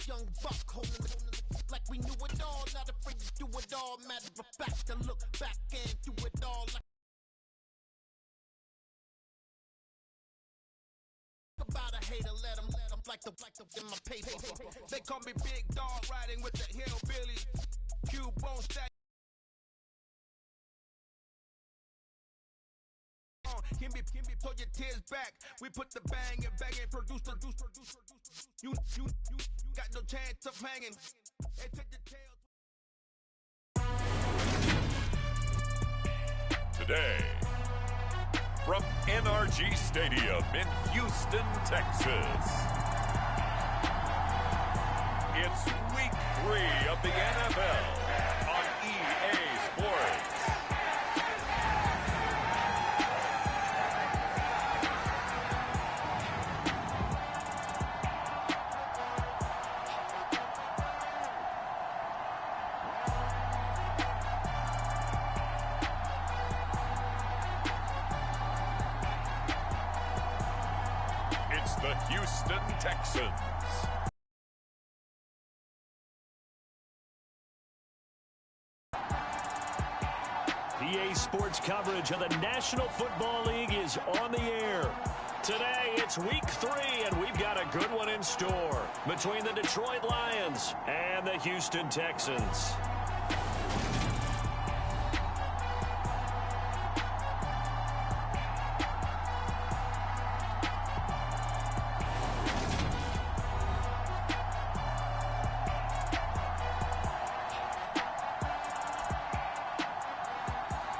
Young buck holding like we knew it all, not afraid to do it all. Matter of fact, to look back and do it all. About a hater, let them like the in my paper. They call me Big Dog, riding with the hillbilly. Q-bone stack. Can be pull your tears back. We put the bang and bang and produce. You got no chance of hanging. And take the tail. Today, from NRG Stadium in Houston, Texas, it's Week 3 of the NFL on EA Sports. It's the Houston Texans. EA Sports coverage of the National Football League is on the air. Today, it's Week 3, and we've got a good one in store between the Detroit Lions and the Houston Texans.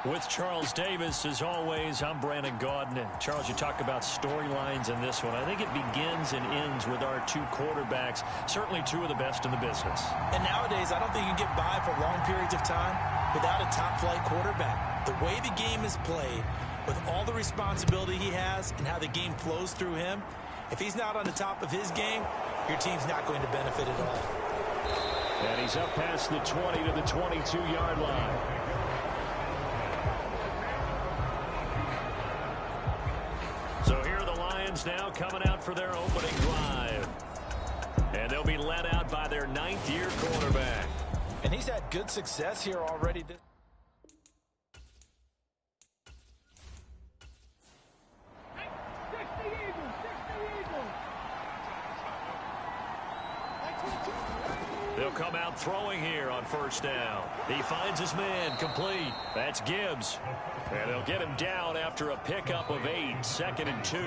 With Charles Davis, as always, I'm Brandon Gaudin. And Charles, you talk about storylines in this one. I think it begins and ends with our two quarterbacks, certainly two of the best in the business. And nowadays, I don't think you can get by for long periods of time without a top-flight quarterback. The way the game is played, with all the responsibility he has and how the game flows through him, if he's not on the top of his game, your team's not going to benefit at all. And he's up past the 20 to the 22-yard line. So here are the Lions now coming out for their opening drive. And they'll be led out by their ninth-year quarterback. And he's had good success here already. They'll come out throwing here on first down. He finds his man complete. That's Gibbs. And they'll get him down after a pickup of 8, 2nd and 2.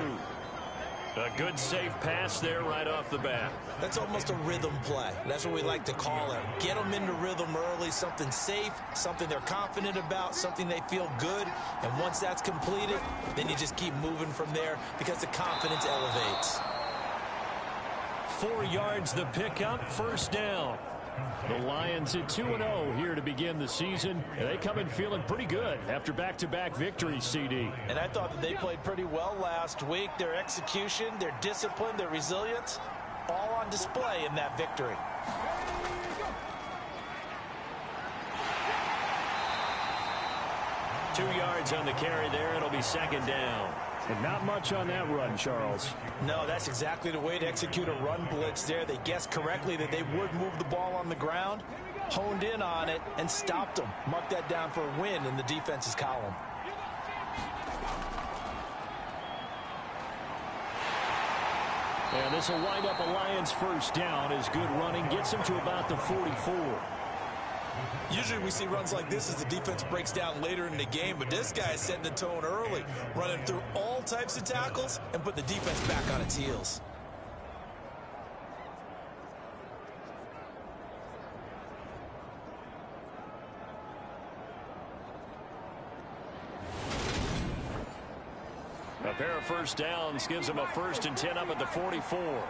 A good safe pass there right off the bat. That's almost a rhythm play. That's what we like to call it. Get them into rhythm early, something safe, something they're confident about, something they feel good. And once that's completed, then you just keep moving from there because the confidence elevates. 4 yards the pickup, first down. The Lions at 2-0 here to begin the season. And they come in feeling pretty good after back-to-back victories, CD. And I thought that they played pretty well last week. Their execution, their discipline, their resilience, all on display in that victory. Two yards on the carry there. It'll be second down. And not much on that run, Charles. No, that's exactly the way to execute a run blitz there. They guessed correctly that they would move the ball on the ground, honed in on it, and stopped them. Mark that down for a win in the defense's column. And this will wind up a Lions first down as good running gets them to about the 44. Usually we see runs like this as the defense breaks down later in the game, but this guy is setting the tone early, running through all types of tackles and put the defense back on its heels. A pair of first downs gives them a 1st and 10 up at the 44.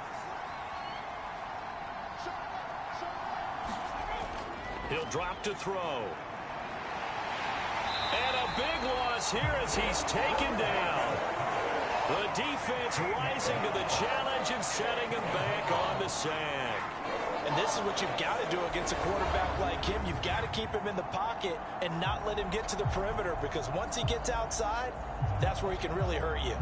He'll drop to throw. And a big loss here as he's taken down. The defense rising to the challenge and setting him back on the sack. And this is what you've got to do against a quarterback like him. You've got to keep him in the pocket and not let him get to the perimeter, because once he gets outside, that's where he can really hurt you.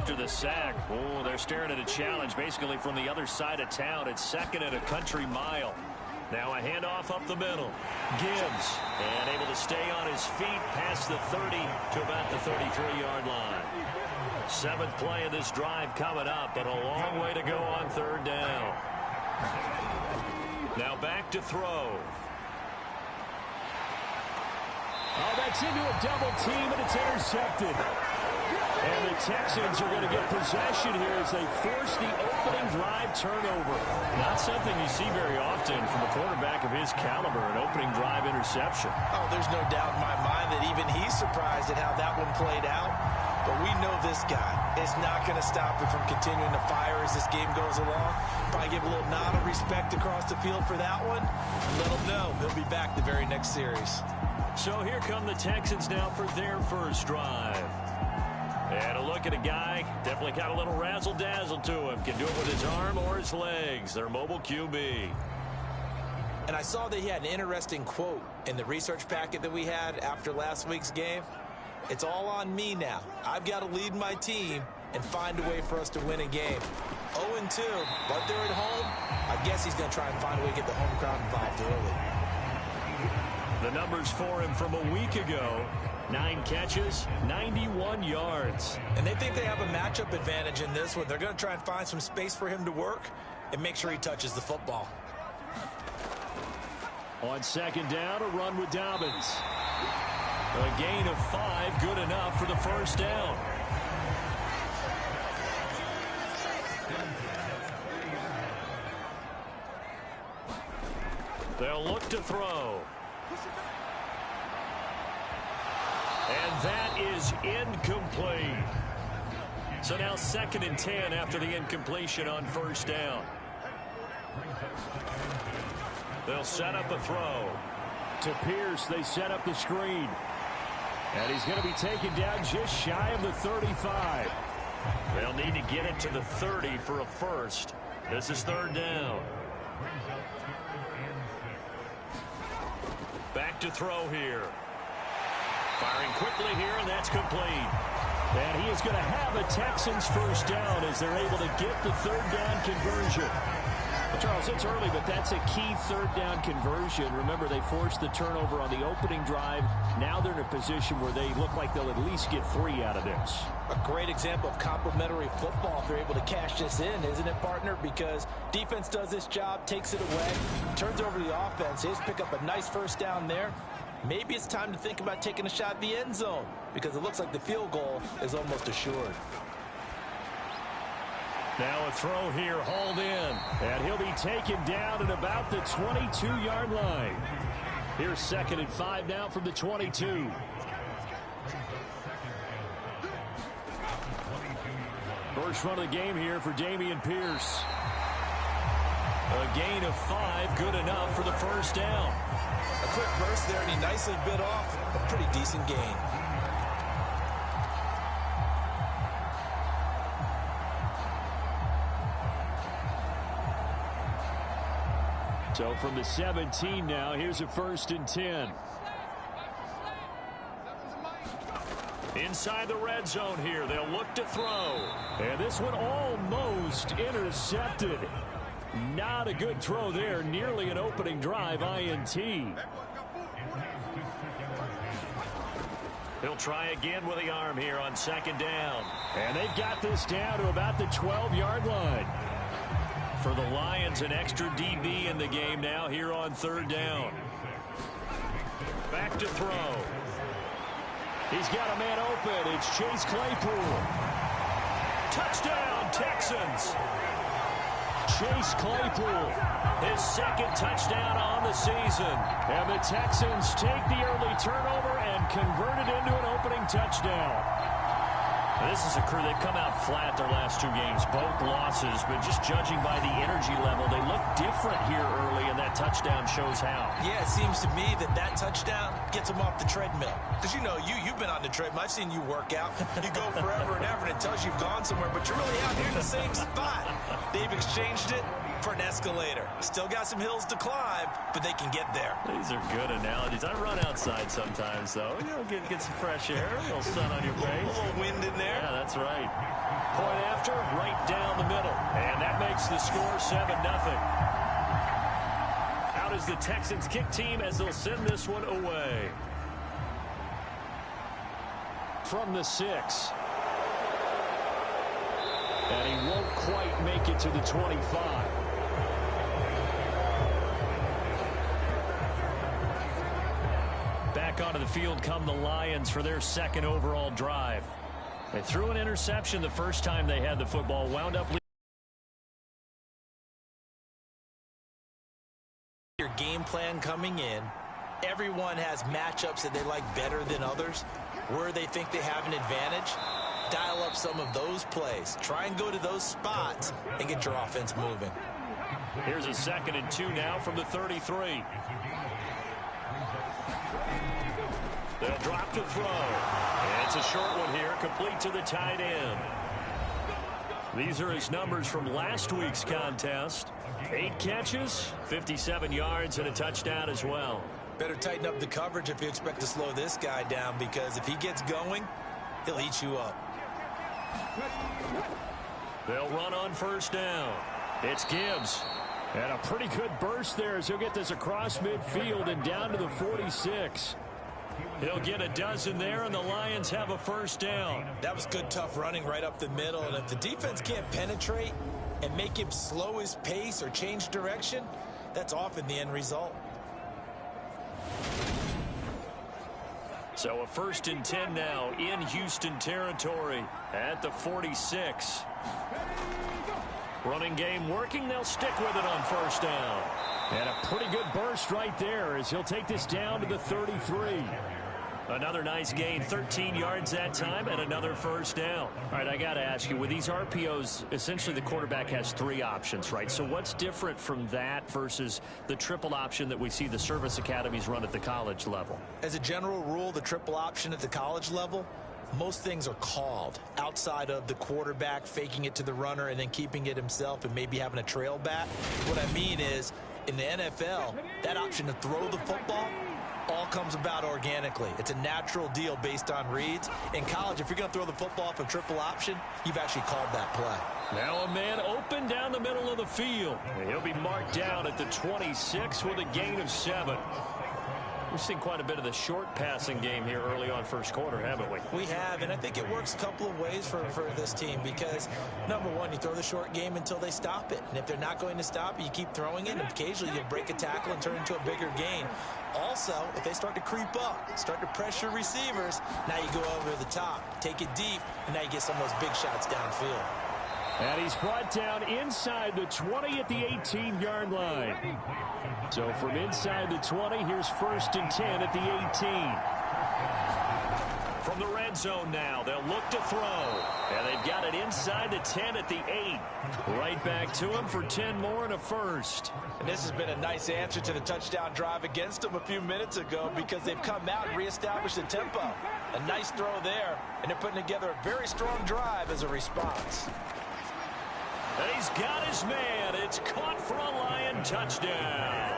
after the sack. Oh, they're staring at a challenge basically from the other side of town. It's second and a country mile. Now a handoff up the middle. Gibbs, and able to stay on his feet past the 30 to about the 33-yard line. 7th play of this drive coming up, but a long way to go on 3rd down. Now back to throw. Oh, that's into a double team, and it's intercepted. And the Texans are going to get possession here as they force the opening drive turnover. Not something you see very often from a quarterback of his caliber, an opening drive interception. Oh, there's no doubt in my mind that even he's surprised at how that one played out. But we know this guy is not going to stop him from continuing to fire as this game goes along. Probably give a little nod of respect across the field for that one. Let him know he'll be back the very next series. So here come the Texans now for their first drive. And a look at a guy, definitely got a little razzle-dazzle to him. Can do it with his arm or his legs. Their mobile QB. And I saw that he had an interesting quote in the research packet that we had after last week's game. It's all on me now. I've got to lead my team and find a way for us to win a game. 0-2, but they're at home. I guess he's going to try and find a way to get the home crowd involved early. The numbers for him from a week ago. 9 catches, 91 yards. And they think they have a matchup advantage in this one. They're going to try and find some space for him to work and make sure he touches the football. On 2nd down, a run with Dobbins. A gain of 5, good enough for the first down. They'll look to throw. And that is incomplete. So now 2nd and 10 after the incompletion on first down. They'll set up a throw. To Pierce, they set up the screen. And he's going to be taken down just shy of the 35. They'll need to get it to the 30 for a first. This is 3rd down. Back to throw here. Firing quickly here, and that's complete. And he is going to have a Texans first down as they're able to get the 3rd down conversion. Well, Charles, it's early, but that's a key 3rd down conversion. Remember, they forced the turnover on the opening drive. Now they're in a position where they look like they'll at least get 3 out of this. A great example of complementary football if they're able to cash this in, isn't it, partner? Because defense does this job, takes it away, turns over the offense. They just pick up a nice first down there. Maybe it's time to think about taking a shot at the end zone because it looks like the field goal is almost assured. Now a throw here, hauled in. And he'll be taken down at about the 22-yard line. Here's 2nd and 5 now from the 22. First run of the game here for Dameon Pierce. A gain of 5, good enough for the first down. A quick burst there, and he nicely bit off a pretty decent gain. So from the 17 now, here's a 1st and 10. Inside the red zone here, they'll look to throw. And this one almost intercepted. Not a good throw there, nearly an opening drive INT. He'll try again with the arm here on 2nd down. And they've got this down to about the 12-yard line. For the Lions, an extra DB in the game now here on 3rd down. Back to throw. He's got a man open. It's Chase Claypool. Touchdown, Texans. Chase Claypool, his 2nd touchdown on the season. And the Texans take the early turnover and convert it into an opening touchdown. This is a crew, they've come out flat their last 2 games, both losses, but just judging by the energy level, they look different here early, and that touchdown shows how. Yeah, it seems to me that touchdown gets them off the treadmill. Because, you know, you've been on the treadmill. I've seen you work out. You go forever and ever, and it tells you you've gone somewhere, but you're really out here in the same spot. They've exchanged it. for an escalator. Still got some hills to climb, but they can get there. These are good analogies. I run outside sometimes, though. You know, get some fresh air, a little sun on your face. A little wind in there. Yeah, that's right. Point after, right down the middle. And that makes the score 7-0. Out is the Texans kick team as they'll send this one away. From the 6. And he won't quite make it to the 25. Back onto the field come the Lions for their second overall drive. They threw an interception the first time they had the football, wound up your game plan coming in. Everyone has matchups that they like better than others, where they think they have an advantage. Dial up some of those plays. Try and go to those spots and get your offense moving. Here's a 2nd and 2 now from the 33. They'll drop to throw. And it's a short one here, complete to the tight end. These are his numbers from last week's contest. 8 catches, 57 yards, and a touchdown as well. Better tighten up the coverage if you expect to slow this guy down, because if he gets going, he'll eat you up. They'll run on first down. It's Gibbs. And a pretty good burst there as he'll get this across midfield and down to the 46. He'll get a dozen there, and the Lions have a first down. That was good, tough running right up the middle. And if the defense can't penetrate and make him slow his pace or change direction, that's often the end result. So a 1st and 10 now in Houston territory at the 46. Running game working. They'll stick with it on first down. And a pretty good burst right there as he'll take this down to the 33. Another nice gain, 13 yards that time, and another first down. All right, I got to ask you, with these RPOs, essentially the quarterback has 3 options, right? So what's different from that versus the triple option that we see the service academies run at the college level? As a general rule, the triple option at the college level, most things are called outside of the quarterback faking it to the runner and then keeping it himself and maybe having a trail back. What I mean is, in the NFL, that option to throw the football all comes about organically. It's a natural deal based on reads. In college, if you're going to throw the football off a triple option, you've actually called that play. Now a man open down the middle of the field. And he'll be marked down at the 26 with a gain of 7. We've seen quite a bit of the short passing game here early on first quarter, haven't we? We have, and I think it works a couple of ways for this team because, number one, you throw the short game until they stop it. And if they're not going to stop it, you keep throwing it, and occasionally you break a tackle and turn it into a bigger gain. Also, if they start to creep up, start to pressure receivers, now you go over the top, take it deep, and now you get some of those big shots downfield. And he's brought down inside the 20 at the 18-yard line. So from inside the 20, here's 1st and 10 at the 18. From the red zone now, they'll look to throw. And they've got it inside the 10 at the 8. Right back to him for 10 more and a first. And this has been a nice answer to the touchdown drive against them a few minutes ago because they've come out and reestablished the tempo. A nice throw there, and they're putting together a very strong drive as a response. And he's got his man. It's caught for a Lion touchdown.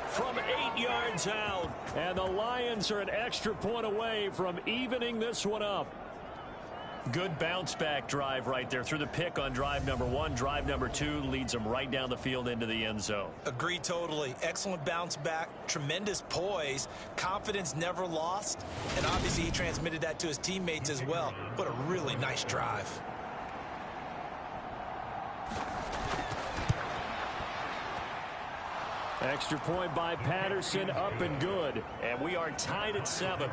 From 8 yards out. And the Lions are an extra point away from evening this one up. Good bounce back drive right there through the pick on drive number 1. Drive number 2 leads them right down the field into the end zone. Agree totally. Excellent bounce back. Tremendous poise. Confidence never lost. And obviously he transmitted that to his teammates as well. What a really nice drive. Extra point by Patterson, up and good. And we are tied at 7.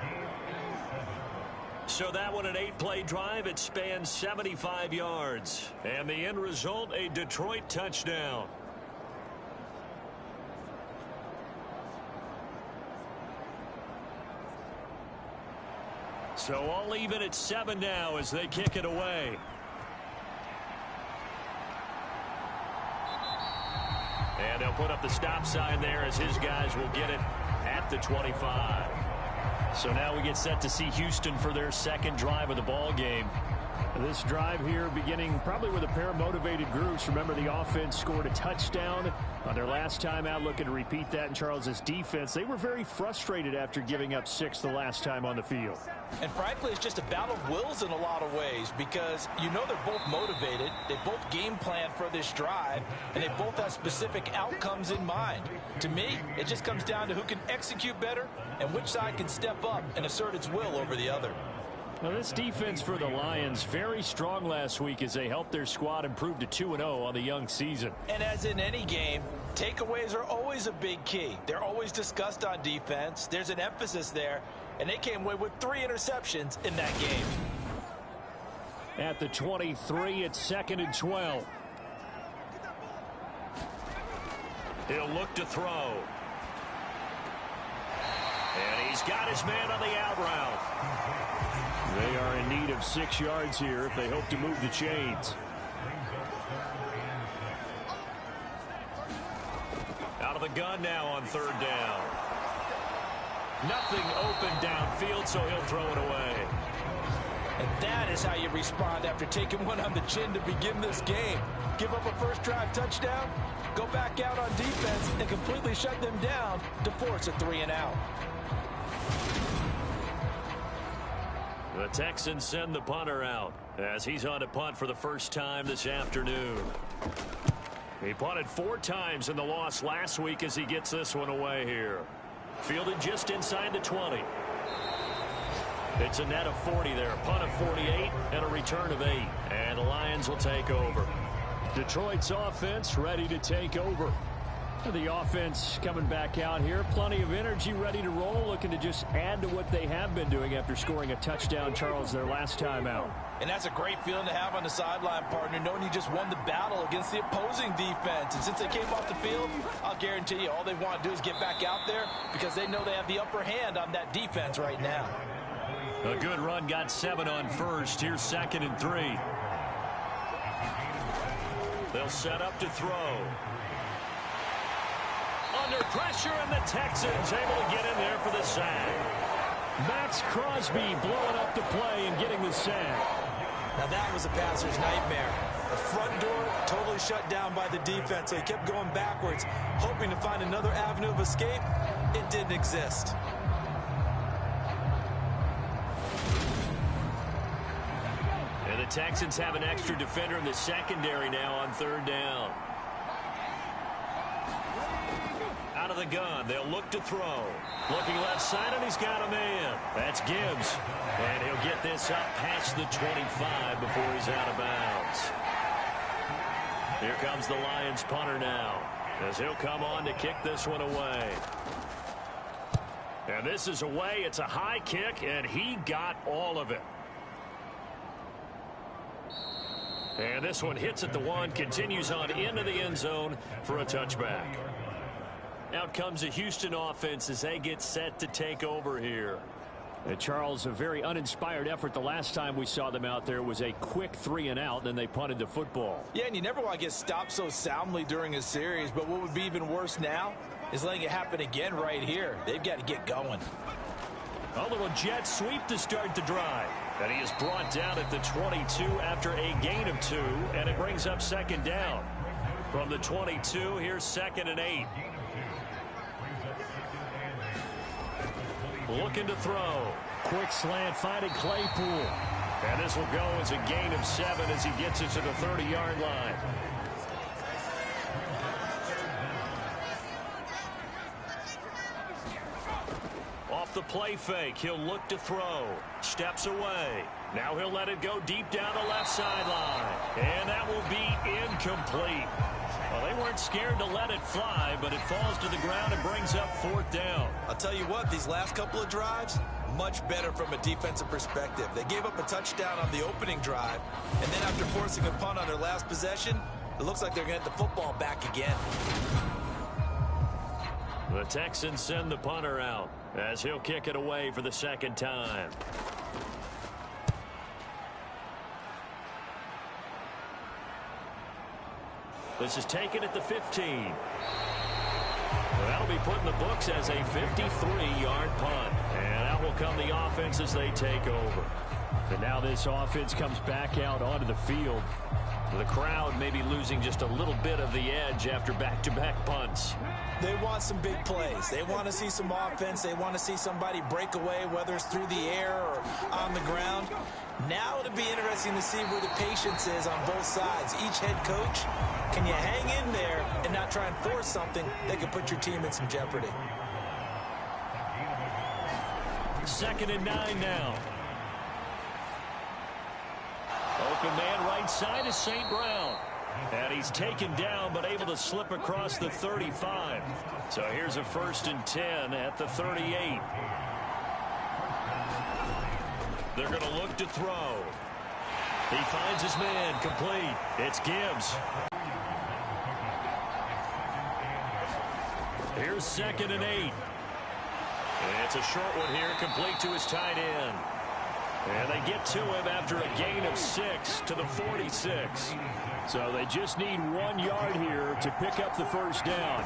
So that one, an 8-play drive. It spans 75 yards. And the end result, a Detroit touchdown. So all even at 7 now as they kick it away. And they'll put up the stop sign there as his guys will get it at the 25. So now we get set to see Houston for their second drive of the ball game. This drive here beginning probably with a pair of motivated groups. Remember, the offense scored a touchdown on their last time out, looking to repeat that in Charles's defense. They were very frustrated after giving up 6 the last time on the field. And frankly, it's just a battle of wills in a lot of ways because you know they're both motivated. They both game plan for this drive, and they both have specific outcomes in mind. To me, it just comes down to who can execute better and which side can step up and assert its will over the other. Now, this defense for the Lions, very strong last week as they helped their squad improve to 2-0 on the young season. And as in any game, takeaways are always a big key. They're always discussed on defense. There's an emphasis there, and they came away with 3 interceptions in that game. At the 23, it's 2nd and 12. He'll look to throw. And he's got his man on the out route. They are in need of 6 yards here if they hope to move the chains. Out of the gun now on 3rd down. Nothing open downfield, so he'll throw it away. And that is how you respond after taking one on the chin to begin this game. Give up a first drive touchdown, go back out on defense, and completely shut them down to force a 3-and-out. The Texans send the punter out as he's on to punt for the first time this afternoon. He punted 4 times in the loss last week as he gets this one away here. Fielded just inside the 20. It's a net of 40 there. Punt of 48 and a return of 8. And the Lions will take over. Detroit's offense ready to take over. The offense coming back out here. Plenty of energy, ready to roll, looking to just add to what they have been doing after scoring a touchdown, Charles, their last time out. And that's a great feeling to have on the sideline, partner, knowing you just won the battle against the opposing defense. And since they came off the field, I'll guarantee you all they want to do is get back out there because they know they have the upper hand on that defense right now. A good run, got 7 on first. Here's 2nd and 3. They'll set up to throw. Under pressure, and the Texans able to get in there for the sack. Max Crosby blowing up the play and getting the sack. Now that was a passer's nightmare. The front door totally shut down by the defense, so he kept going backwards, hoping to find another avenue of escape. It didn't exist. And the Texans have an extra defender in the secondary now on 3rd down. Out of the gun, they'll look to throw. Looking left side, and he's got a man. That's Gibbs. And he'll get this up past the 25 before he's out of bounds. Here comes the Lions punter now, as he'll come on to kick this one away. And this is away. It's a high kick, and he got all of it. And this one hits at the 1, continues on into the end zone for a touchback. Out comes the Houston offense as they get set to take over here. And Charles, a very uninspired effort. The last time we saw them out there was a quick 3-and-out, and then they punted the football. Yeah, and you never want to get stopped so soundly during a series, but what would be even worse now is letting it happen again right here. They've got to get going. A little jet sweep to start the drive. And he is brought down at the 22 after a gain of 2, and it brings up 2nd down. From the 22, here's 2nd and 8. Looking to throw. Quick slant, finding Claypool. And this will go as a gain of 7 as he gets it to the 30-yard line. Off the play fake, he'll look to throw. Steps away. Now he'll let it go deep down the left sideline. And that will be incomplete. Well, they weren't scared to let it fly, but it falls to the ground and brings up 4th down. I'll tell you what, these last couple of drives, much better from a defensive perspective. They gave up a touchdown on the opening drive, and then after forcing a punt on their last possession, it looks like they're going to get the football back again. The Texans send the punter out as he'll kick it away for the 2nd time. This is taken at the 15. That'll will be put in the books as a 53-yard punt. And out will come the offense as they take over. And now this offense comes back out onto the field. The crowd may be losing just a little bit of the edge after back-to-back punts. They want some big plays. They want to see some offense. They want to see somebody break away, whether it's through the air or on the ground. Now it'll be interesting to see where the patience is on both sides. Each head coach, can you hang in there and not try and force something that could put your team in some jeopardy? 2nd and 9 now. Open man right side is St. Brown. And he's taken down but able to slip across the 35. So here's a 1st and 10 at the 38. They're going to look to throw. He finds his man complete. It's Gibbs. Here's 2nd and 8. It's a short one here, complete to his tight end. And they get to him after a gain of 6 to the 46. So they just need 1 yard here to pick up the first down.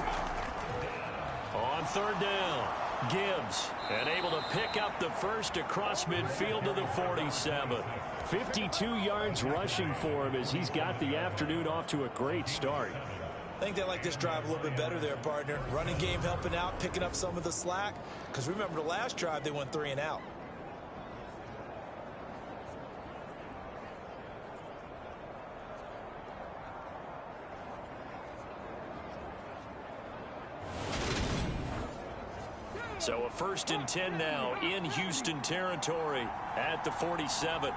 On 3rd down, Gibbs, and able to pick up the first across midfield to the 47. 52 yards rushing for him as he's got the afternoon off to a great start. I think they like this drive a little bit better there, partner. Running game helping out, picking up some of the slack. Because remember the last drive, they went 3 and out. So a 1st and 10 now in Houston territory at the 47.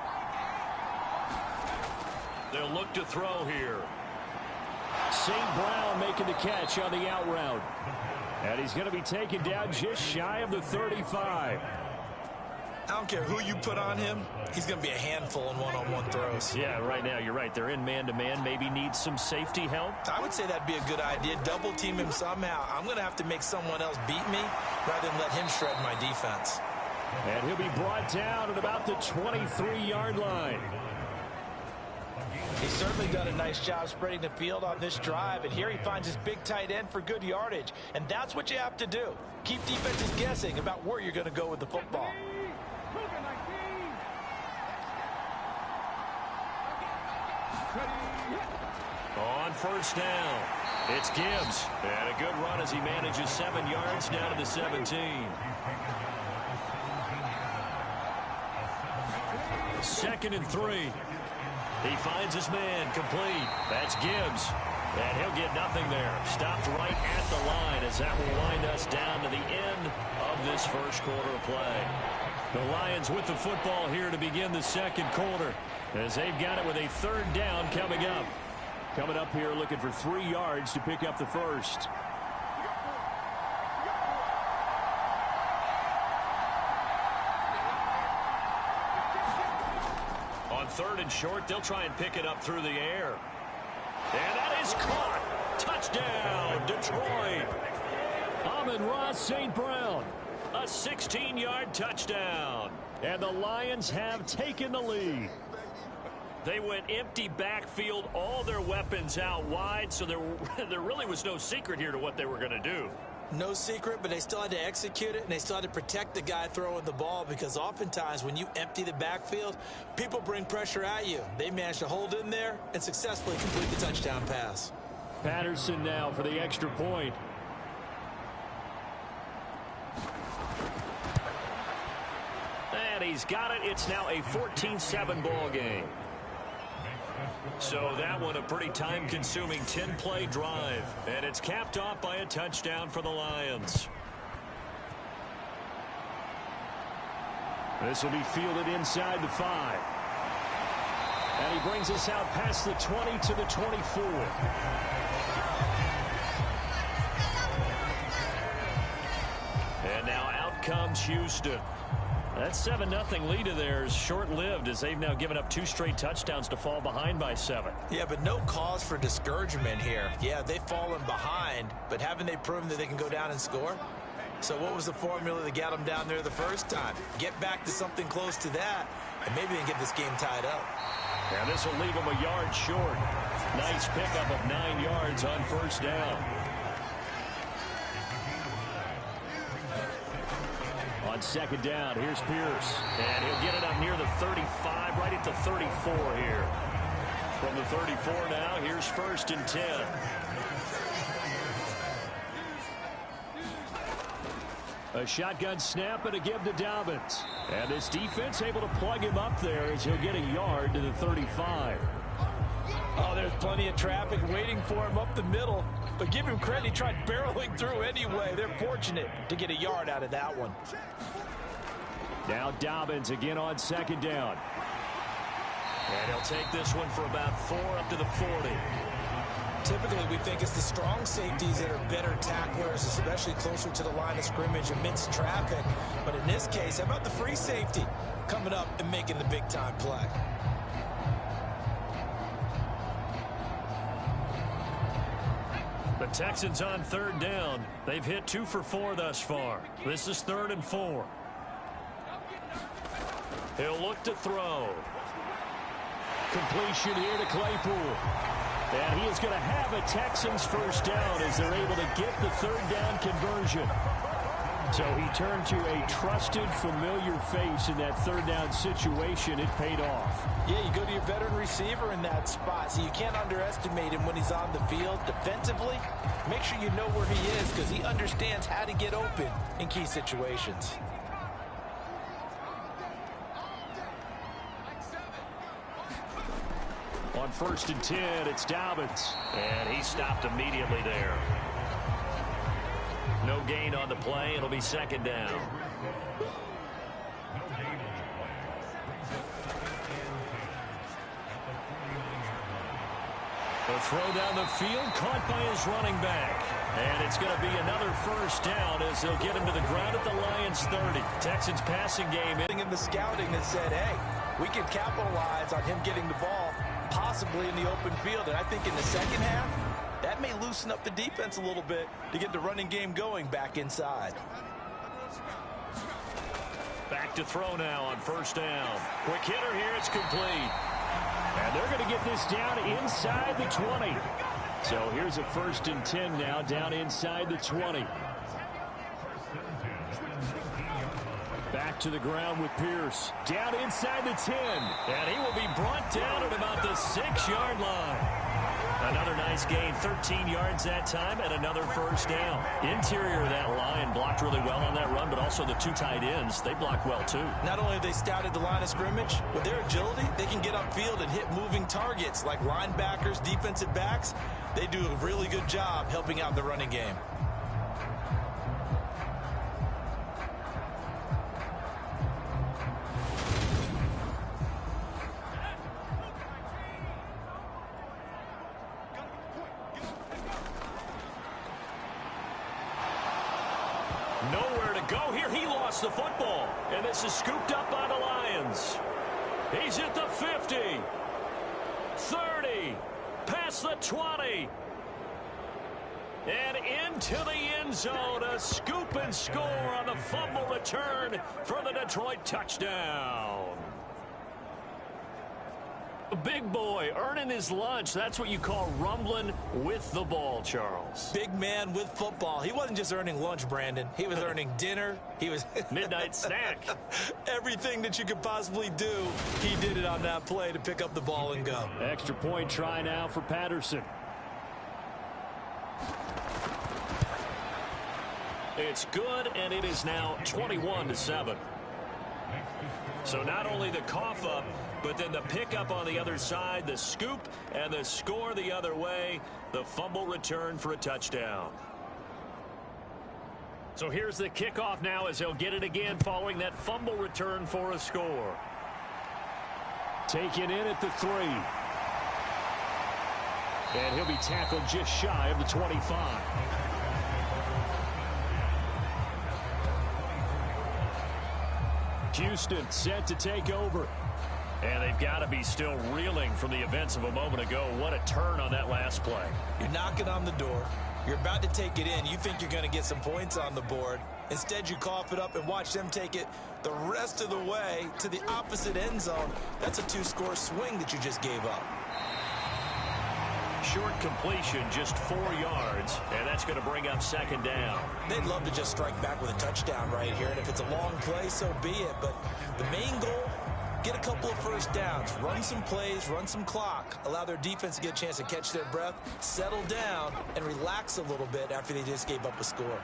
They'll look to throw here. St. Brown making the catch on the out route. And he's going to be taken down just shy of the 35. I don't care who you put on him. He's going to be a handful in one-on-one throws. Yeah, right now, you're right. They're in man-to-man. Maybe needs some safety help. I would say that'd be a good idea. Double team him somehow. I'm going to have to make someone else beat me rather than let him shred my defense. And he'll be brought down at about the 23-yard line. He's certainly done a nice job spreading the field on this drive, and here he finds his big tight end for good yardage. And that's what you have to do. Keep defenses guessing about where you're going to go with the football. On 1st down, it's Gibbs. And a good run as he manages 7 yards down to the 17. 2nd and 3. He finds his man complete. That's Gibbs. And he'll get nothing there. Stopped right at the line as that will wind us down to the end of this first quarter of play. The Lions with the football here to begin the 2nd quarter as they've got it with a 3rd down coming up. Coming up here looking for 3 yards to pick up the first. On 3rd and short, they'll try and pick it up through the air. And that is caught. Touchdown, Detroit. Amon-Ra St. Brown. A 16-yard touchdown. And the Lions have taken the lead. They went empty backfield, all their weapons out wide, so there really was no secret here to what they were going to do. No secret, but they still had to execute it, and they still had to protect the guy throwing the ball, because oftentimes when you empty the backfield, people bring pressure at you. They managed to hold in there and successfully complete the touchdown pass. Patterson now for the extra point. And he's got it. It's now a 14-7 ball game. So that one a pretty time-consuming 10-play drive. And it's capped off by a touchdown for the Lions. This will be fielded inside the 5. And he brings us out past the 20 to the 24. And now out comes Houston. That 7-0 lead of theirs short-lived as they've now given up 2 straight touchdowns to fall behind by 7. Yeah, but no cause for discouragement here. Yeah, they've fallen behind, but haven't they proven that they can go down and score? So what was the formula that got them down there the first time? Get back to something close to that, and maybe they can get this game tied up. And this will leave them a yard short. Nice pickup of 9 yards on 1st down. On second down, here's Pierce. And he'll get it up near the 35, right at the 34 here. From the 34 now, here's 1st and 10. A shotgun snap and a give to Dobbins. And this defense able to plug him up there as he'll get a yard to the 35. Oh, there's plenty of traffic waiting for him up the middle. But give him credit, he tried barreling through anyway. They're fortunate to get a yard out of that one. Now Dobbins again on second down. And he'll take this one for about 4 up to the 40. Typically, we think it's the strong safeties that are better tacklers, especially closer to the line of scrimmage amidst traffic. But in this case, how about the free safety coming up and making the big-time play? The Texans on third down. They've hit 2 for 4 thus far. This is 3rd and 4. He'll look to throw. Completion here to Claypool. And he is going to have a Texans first down as they're able to get the 3rd down conversion. So he turned to a trusted, familiar face in that 3rd down situation. It paid off. Yeah, you go to your veteran receiver in that spot, so you can't underestimate him when he's on the field defensively. Make sure you know where he is because he understands how to get open in key situations. On 1st and 10, it's Dobbins. And he stopped immediately there. No gain on the play. It'll be 2nd down. The throw down the field, caught by his running back. And it's going to be another first down as they'll get him to the ground at the Lions 30. Texans passing game. In the scouting that said, hey, we can capitalize on him getting the ball possibly in the open field. And I think in the second half, that may loosen up the defense a little bit to get the running game going back inside. Back to throw now on 1st down. Quick hitter here, it's complete. And they're going to get this down inside the 20. So here's a 1st and 10 now, down inside the 20. Back to the ground with Pierce. Down inside the 10. And he will be brought down at about the 6-yard line. Another nice gain, 13 yards that time, and another first down. Interior of that line blocked really well on that run, but also the 2 tight ends, they blocked well too. Not only have they scouted the line of scrimmage, with their agility, they can get upfield and hit moving targets like linebackers, defensive backs. They do a really good job helping out the running game. Nowhere to go here. He lost the football. And this is scooped up by the Lions. He's at the 50. 30. Past the 20. And into the end zone. A scoop and score on the fumble return for the Detroit touchdown. A big boy earning his lunch. That's what you call rumbling with the ball, Charles. Big man with football. He wasn't just earning lunch, Brandon. He was earning dinner. He was midnight snack. Everything that you could possibly do, he did it on that play to pick up the ball and go. Extra point try now for Patterson. It's good, and it is now 21-7. So not only the cough up, but then the pickup on the other side, the scoop, and the score the other way, the fumble return for a touchdown. So here's the kickoff now as they'll get it again following that fumble return for a score. Taken in at the 3. And he'll be tackled just shy of the 25. Houston set to take over. And they've got to be still reeling from the events of a moment ago. What a turn on that last play. You're knocking on the door. You're about to take it in. You think you're going to get some points on the board. Instead, you cough it up and watch them take it the rest of the way to the opposite end zone. That's a 2-score swing that you just gave up. short completion, just 4 yards, and that's going to bring up second down. They'd love to just strike back with a touchdown right here, and if it's a long play, so be it. But the main goal, get a couple of first downs, run some plays, run some clock, allow their defense to get a chance to catch their breath, settle down, and relax a little bit after they just gave up a score.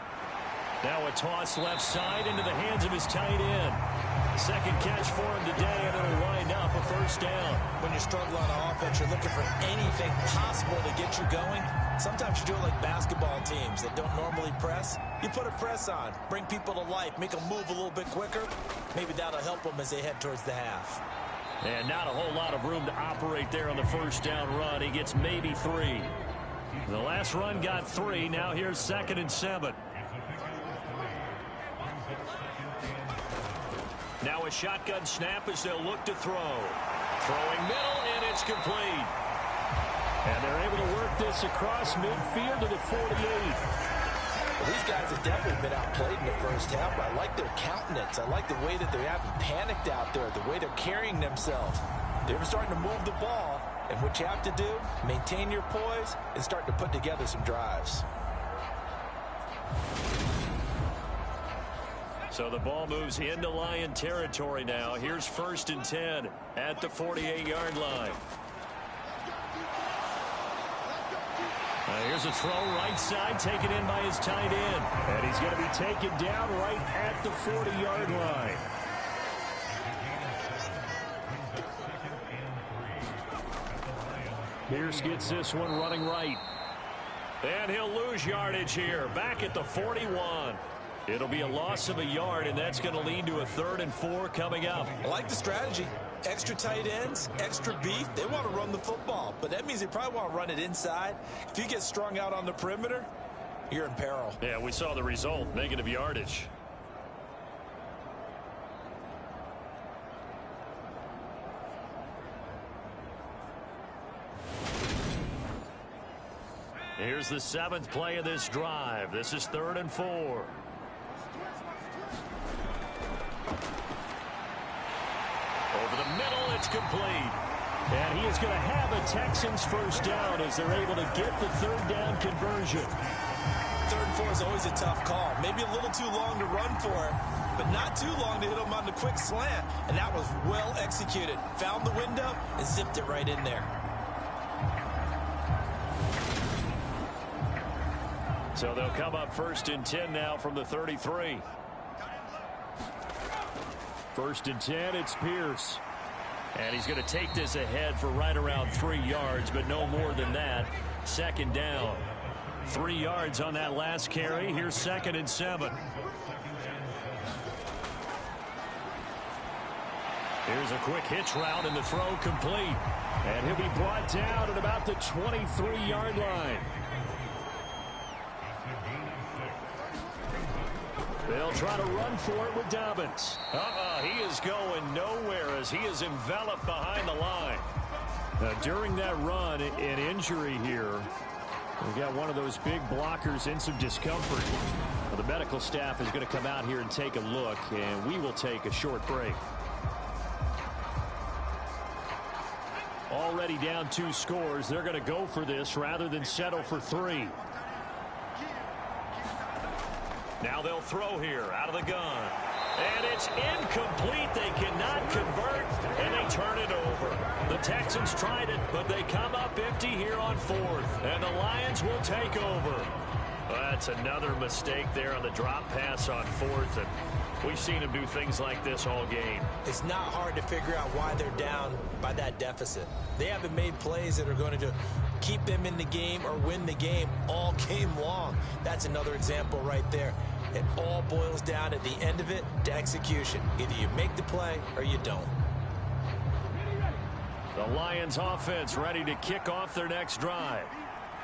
Now a toss left side into the hands of his tight end. Second catch for him today, and it'll wind up a first down. When you're struggling on offense, you're looking for anything possible to get you going. Sometimes you do it like basketball teams that don't normally press. You put a press on, bring people to life, make them move a little bit quicker. Maybe that'll help them as they head towards the half. And not a whole lot of room to operate there on the first down run. He gets maybe 3. The last run got 3. Now here's 2nd and 7. Now a shotgun snap as they'll look to throw. Throwing middle, and it's complete. And they're able to work this across midfield to the 48. Well, these guys have definitely been outplayed in the first half, but I like their countenance. I like the way that they haven't panicked out there, the way they're carrying themselves. They're starting to move the ball, and what you have to do, maintain your poise and start to put together some drives. So the ball moves into Lion territory now. Here's 1st and 10 at the 48-yard line. Here's a throw right side, taken in by his tight end. And he's going to be taken down right at the 40-yard line. Pierce gets this one running right. And he'll lose yardage here, back at the 41. It'll be a loss of a yard, and that's going to lead to a 3rd and 4 coming up. I like the strategy. Extra tight ends, extra beef. They want to run the football, but that means they probably want to run it inside. If you get strung out on the perimeter, you're in peril. Yeah, we saw the result, negative yardage. Here's the 7th play of this drive. This is 3rd and 4. Over the middle, it's complete. And he is going to have a Texans first down as they're able to get the 3rd down conversion. 3rd and 4 is always a tough call. Maybe a little too long to run for it, but not too long to hit him on the quick slant. And that was well executed. Found the window and zipped it right in there. So they'll come up 1st and 10 now from the 33. 1st and 10, it's Pierce. And he's going to take this ahead for right around 3 yards, but no more than that. 2nd down. 3 yards on that last carry. Here's 2nd and 7. Here's a quick hitch route, and the throw complete. And he'll be brought down at about the 23-yard line. They'll try to run for it with Dobbins. He is going nowhere as he is enveloped behind the line. Now, during that run, an injury here. We've got one of those big blockers in some discomfort. Well, the medical staff is going to come out here and take a look, and we will take a short break. Already down 2 scores. They're going to go for this rather than settle for 3. Now they'll throw here out of the gun. And it's incomplete. They cannot convert, and they turn it over. The Texans tried it, but they come up empty here on 4th. And the Lions will take over. That's another mistake there on the drop pass on 4th. And we've seen them do things like this all game. It's not hard to figure out why they're down by that deficit. They haven't made plays that are going to keep them in the game or win the game all game long. That's another example right there. It all boils down at the end of it to execution. Either you make the play or you don't. The Lions offense ready to kick off their next drive.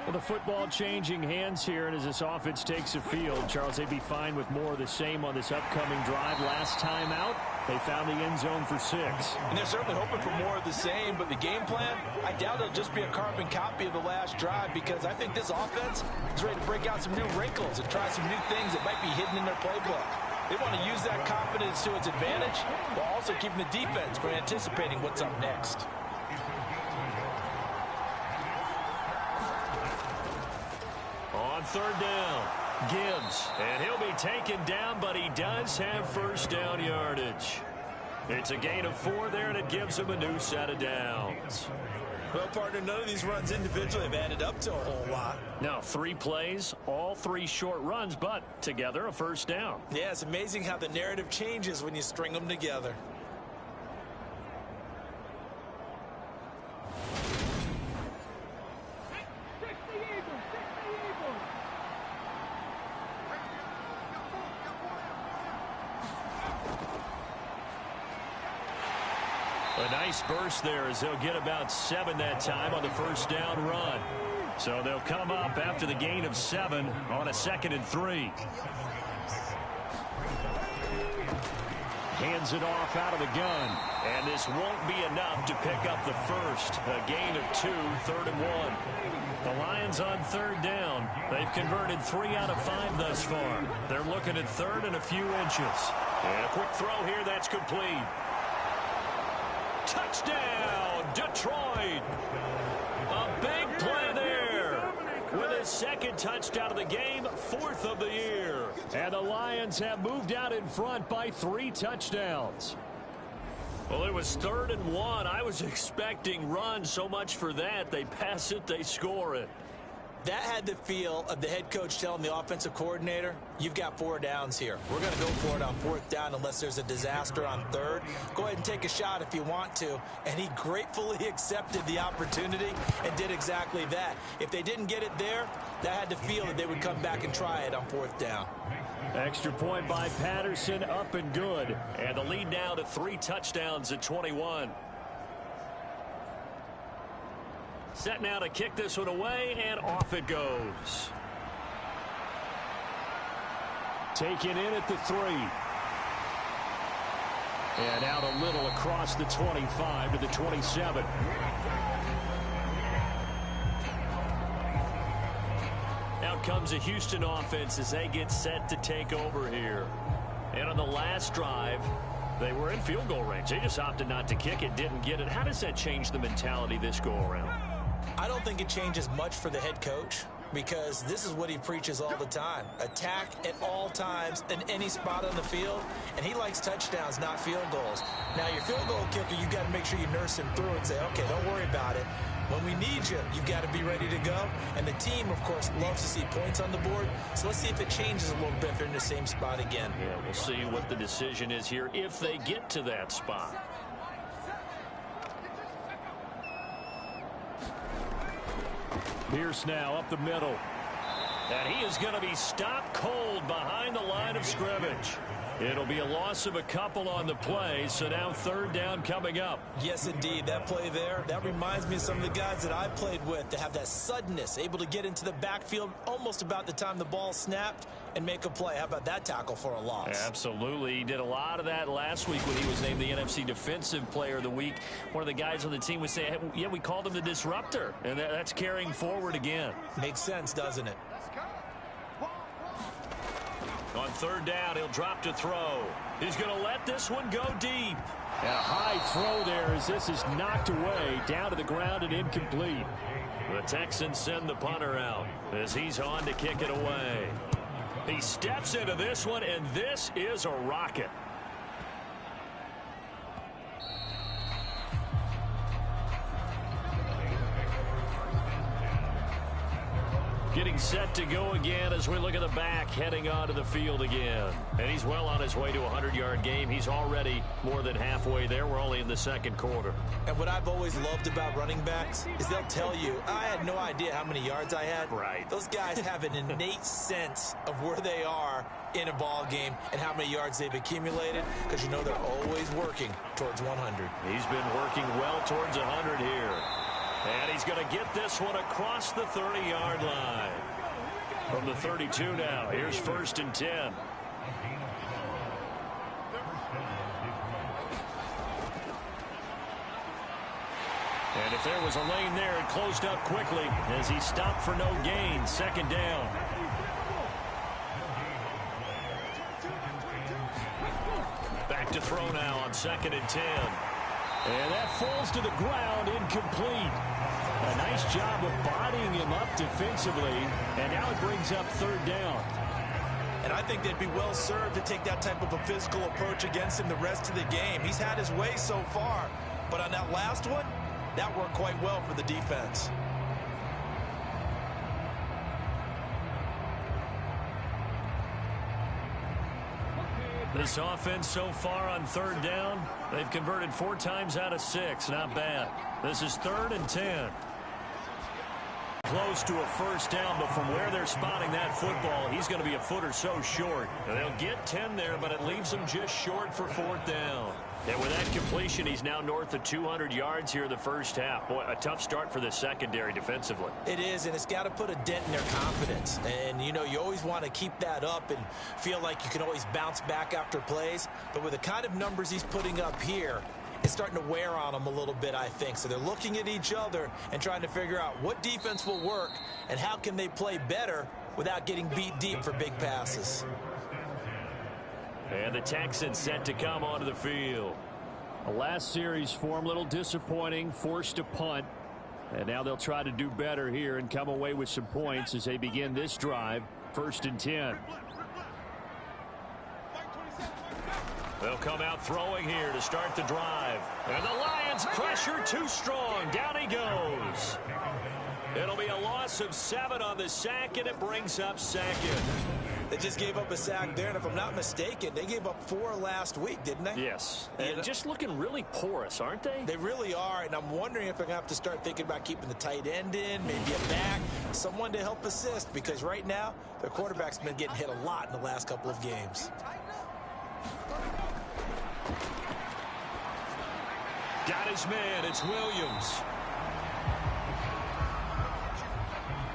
Well, the football changing hands here, and as this offense takes the field, Charles, they'd be fine with more of the same on this upcoming drive. Last time out, they found the end zone for 6. And they're certainly hoping for more of the same, but the game plan, I doubt it'll just be a carbon copy of the last drive, because I think this offense is ready to break out some new wrinkles and try some new things that might be hidden in their playbook. They want to use that confidence to its advantage while also keeping the defense from anticipating what's up next. third down. Gibbs, and he'll be taken down, but he does have first down yardage. It's a gain of 4 there, and it gives him a new set of downs. Well, partner, none of these runs individually have added up to a whole lot. Now, 3 plays, all 3 short runs, but together a first down. Yeah, it's amazing how the narrative changes when you string them together. A nice burst there as they'll get about 7 that time on the first down run. So they'll come up after the gain of 7 on a 2nd and 3. Hands it off out of the gun. And this won't be enough to pick up the first. A gain of 2, 3rd and 1. The Lions on 3rd down. They've converted 3 out of 5 thus far. They're looking at 3rd and a few inches. And a quick throw here, that's complete. Touchdown, Detroit! A big play there with his 2nd touchdown of the game, 4th of the year. And the Lions have moved out in front by 3 touchdowns. Well, it was 3rd and 1. I was expecting runs, so much for that. They pass it, they score it. That had the feel of the head coach telling the offensive coordinator, you've got 4 downs here. We're going to go for it on 4th down unless there's a disaster on 3rd. Go ahead and take a shot if you want to. And he gratefully accepted the opportunity and did exactly that. If they didn't get it there, that had the feel that they would come back and try it on 4th down. Extra point by Patterson, up and good. And the lead now to 3 touchdowns at 21. Set now to kick this one away, and off it goes. Taken in at the 3. And out a little across the 25 to the 27. Out comes a Houston offense as they get set to take over here. And on the last drive, they were in field goal range. They just opted not to kick it, didn't get it. How does that change the mentality this go-around? I don't think it changes much for the head coach because this is what he preaches all the time. Attack at all times in any spot on the field, and he likes touchdowns, not field goals. Now, your field goal kicker, you've got to make sure you nurse him through and say, okay, don't worry about it. When we need you, you've got to be ready to go. And the team, of course, loves to see points on the board. So let's see if it changes a little bit if they're in the same spot again. Yeah, we'll see what the decision is here if they get to that spot. Pierce now up the middle. And he is going to be stopped cold behind the line of scrimmage. It'll be a loss of a couple on the play, so now 3rd down coming up. Yes, indeed. That play there, that reminds me of some of the guys that I played with that have that suddenness, able to get into the backfield almost about the time the ball snapped and make a play. How about that tackle for a loss? Absolutely. He did a lot of that last week when he was named the NFC Defensive Player of the Week. One of the guys on the team would say, hey, yeah, we called him the disruptor, and that's carrying forward again. Makes sense, doesn't it? On 3rd down, he'll drop to throw. He's going to let this one go deep. And a high throw there as this is knocked away, down to the ground and incomplete. The Texans send the punter out as he's on to kick it away. He steps into this one, and this is a rocket. Getting set to go again as we look at the back heading onto the field again. And he's well on his way to a 100-yard game. He's already more than halfway there. We're only in the 2nd quarter. And what I've always loved about running backs is they'll tell you, I had no idea how many yards I had. Right. Those guys have an innate sense of where they are in a ball game and how many yards they've accumulated because you know they're always working towards 100. He's been working well towards 100 here. And he's going to get this one across the 30-yard line. From the 32 now, here's 1st and 10. And if there was a lane there, it closed up quickly as he stopped for no gain. 2nd down. Back to throw now on 2nd and 10. And that falls to the ground, incomplete. A nice job of bodying him up defensively, and now it brings up third down. And I think they'd be well served to take that type of a physical approach against him the rest of the game. He's had his way so far, but on that last one, that worked quite well for the defense. This offense so far on third down, they've converted 4 times out of 6. Not bad. This is 3rd and 10. Close to a first down, but from where they're spotting that football, he's going to be a foot or so short. They'll get 10 there, but it leaves them just short for 4th down. And with that completion, he's now north of 200 yards here in the first half. Boy, a tough start for the secondary defensively. It is, and it's got to put a dent in their confidence. And, you know, you always want to keep that up and feel like you can always bounce back after plays. But with the kind of numbers he's putting up here, it's starting to wear on them a little bit, I think. So they're looking at each other and trying to figure out what defense will work and how can they play better without getting beat deep for big passes. And the Texans set to come onto the field. The last series for him, a little disappointing, forced a punt. And now they'll try to do better here and come away with some points as they begin this drive. 1st and 10. They'll come out throwing here to start the drive. And the Lions pressure too strong. Down he goes. It'll be a loss of 7 on the sack, and it brings up 2nd. They just gave up a sack there, and if I'm not mistaken, they gave up 4 last week, didn't they? Yes. And just looking really porous, aren't they? They really are, and I'm wondering if they're going to have to start thinking about keeping the tight end in, maybe a back, someone to help assist, because right now, their quarterback's been getting hit a lot in the last couple of games. Got his man. It's Williams.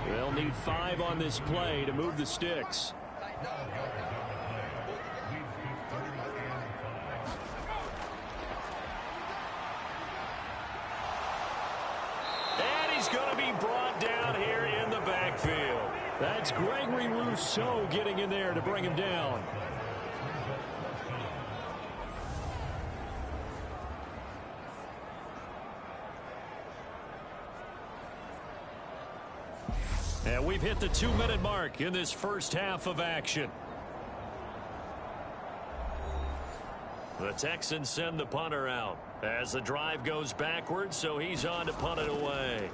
They'll need 5 on this play to move the sticks. And he's going to be brought down here in the backfield. That's Gregory Rousseau getting in there to bring him down. And we've hit the 2-minute mark in this first half of action. The Texans send the punter out as the drive goes backwards, so he's on to punt it away.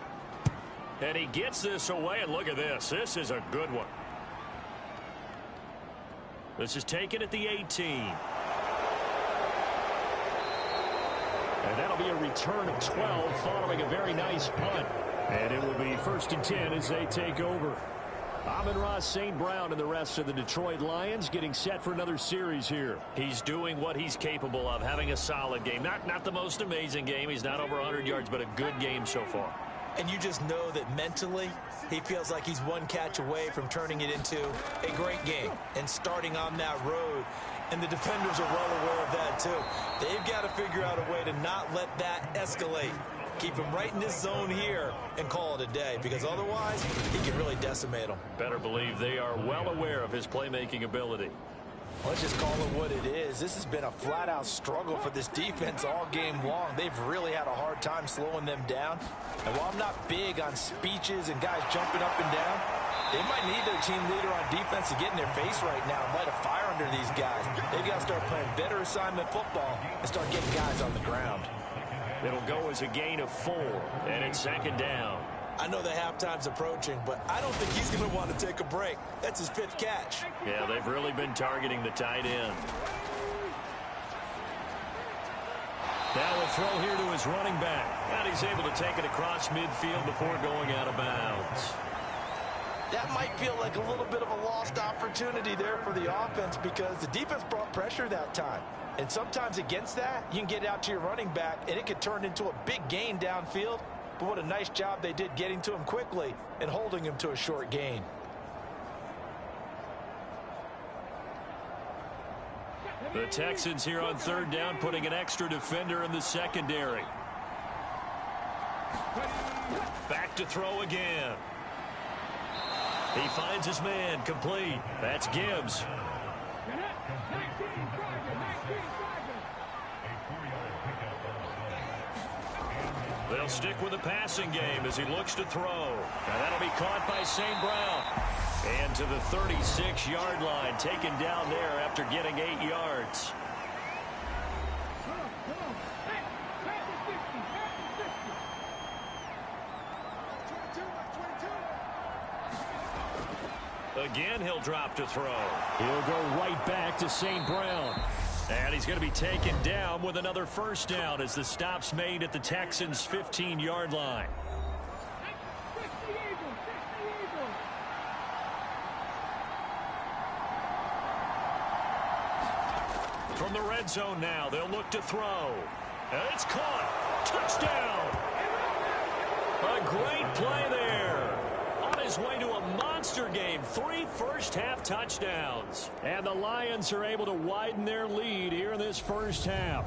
And he gets this away, and look at this. This is a good one. This is taken at the 18. And that'll be a return of 12 following a very nice punt. And it will be 1st and 10 as they take over. Amon-Ra St. Brown and the rest of the Detroit Lions getting set for another series here. He's doing what he's capable of, having a solid game. Not the most amazing game. He's not over 100 yards, but a good game so far. And you just know that mentally, he feels like he's one catch away from turning it into a great game and starting on that road. And the defenders are well aware of that, too. They've got to figure out a way to not let that escalate. Keep him right in this zone here and call it a day, because otherwise he can really decimate them. Better believe they are well aware of his playmaking ability. Let's just call it what it is. This has been a flat-out struggle for this defense all game long. They've really had a hard time slowing them down. And while I'm not big on speeches and guys jumping up and down, they might need their team leader on defense to get in their face right now and light a fire under these guys. They've got to start playing better assignment football and start getting guys on the ground. It'll go as a gain of 4, and it's 2nd down. I know the halftime's approaching, but I don't think he's going to want to take a break. That's his 5th catch. Yeah, they've really been targeting the tight end. Now a throw here to his running back. And he's able to take it across midfield before going out of bounds. That might feel like a little bit of a lost opportunity there for the offense, because the defense brought pressure that time. And sometimes against that, you can get out to your running back, and it could turn into a big gain downfield. But what a nice job they did getting to him quickly and holding him to a short gain. The Texans here on 3rd down, putting an extra defender in the secondary. Back to throw again. He finds his man, complete. That's Gibbs. They'll stick with the passing game as he looks to throw. And that'll be caught by St. Brown. And to the 36-yard line, taken down there after getting 8 yards. Again, he'll drop to throw. He'll go right back to St. Brown. And he's going to be taken down with another first down as the stop's made at the Texans' 15-yard line. From the red zone now, they'll look to throw. And it's caught. Touchdown. A great play there. On his way to a monster game. 3 first-half touchdowns. And the Lions are able to widen their lead here in this first half.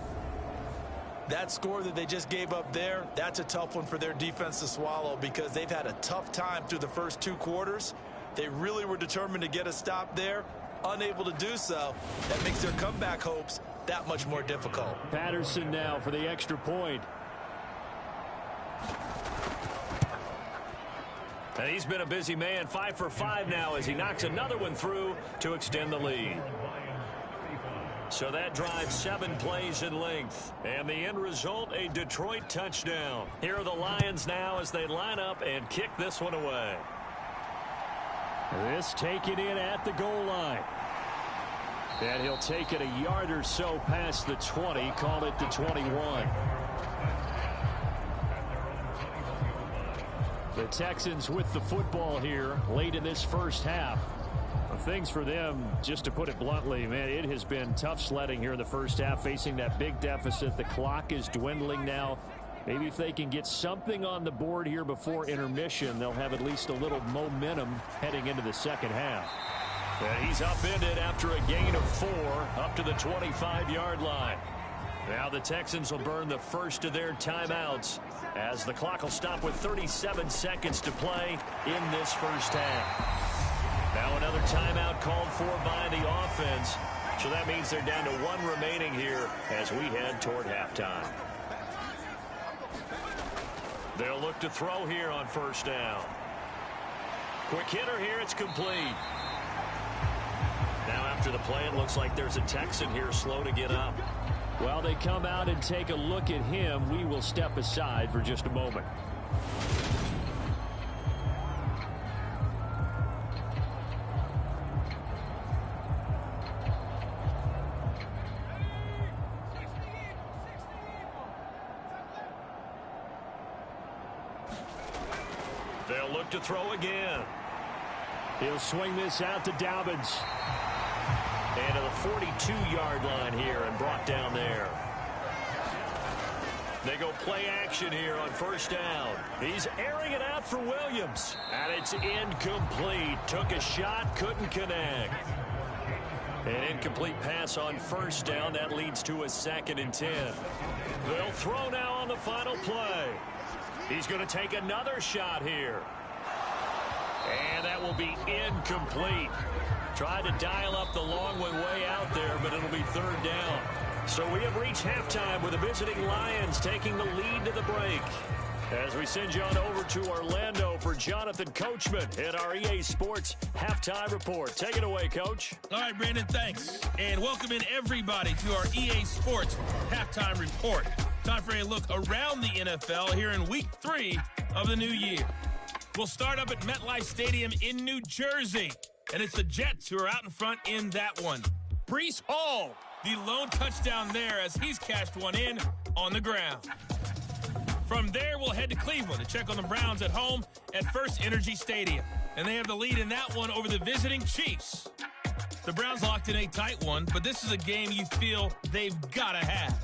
That score that they just gave up there, that's a tough one for their defense to swallow because they've had a tough time through the first 2 quarters. They really were determined to get a stop there. Unable to do so, that makes their comeback hopes that much more difficult. Patterson now for the extra point. And he's been a busy man, 5 for 5 now as he knocks another one through to extend the lead. So that drives 7 plays in length. And the end result, a Detroit touchdown. Here are the Lions now as they line up and kick this one away. This taken in at the goal line. And he'll take it a yard or so past the 20, call it the 21. The Texans with the football here late in this first half. Things for them, just to put it bluntly, man, it has been tough sledding here in the first half, facing that big deficit. The clock is dwindling now. Maybe if they can get something on the board here before intermission, they'll have at least a little momentum heading into the second half. And he's upended after a gain of 4 up to the 25-yard line. Now the Texans will burn the first of their timeouts as the clock will stop with 37 seconds to play in this first half. Now another timeout called for by the offense. So that means they're down to 1 remaining here as we head toward halftime. They'll look to throw here on first down. Quick hitter here, it's complete. Now after the play, it looks like there's a Texan here slow to get up. While they come out and take a look at him, we will step aside for just a moment. They'll look to throw again. He'll swing this out to Dobbins. And to the 42-yard line here and brought down there. They go play action here on first down. He's airing it out for Williams. And it's incomplete. Took a shot, couldn't connect. An incomplete pass on first down. That leads to a 2nd and 10. They'll throw now on the final play. He's going to take another shot here. And that will be incomplete. Tried to dial up the long one way out there, but it'll be 3rd down. So we have reached halftime with the visiting Lions taking the lead to the break. As we send you on over to Orlando for Jonathan Coachman at our EA Sports Halftime Report. Take it away, Coach. All right, Brandon, thanks. And welcome in everybody to our EA Sports Halftime Report. Time for a look around the NFL here in Week 3 of the new year. We'll start up at MetLife Stadium in New Jersey. And it's the Jets who are out in front in that one. Breece Hall, the lone touchdown there as he's cashed one in on the ground. From there, we'll head to Cleveland to check on the Browns at home at First Energy Stadium. And they have the lead in that one over the visiting Chiefs. The Browns locked in a tight one, but this is a game you feel they've got to have.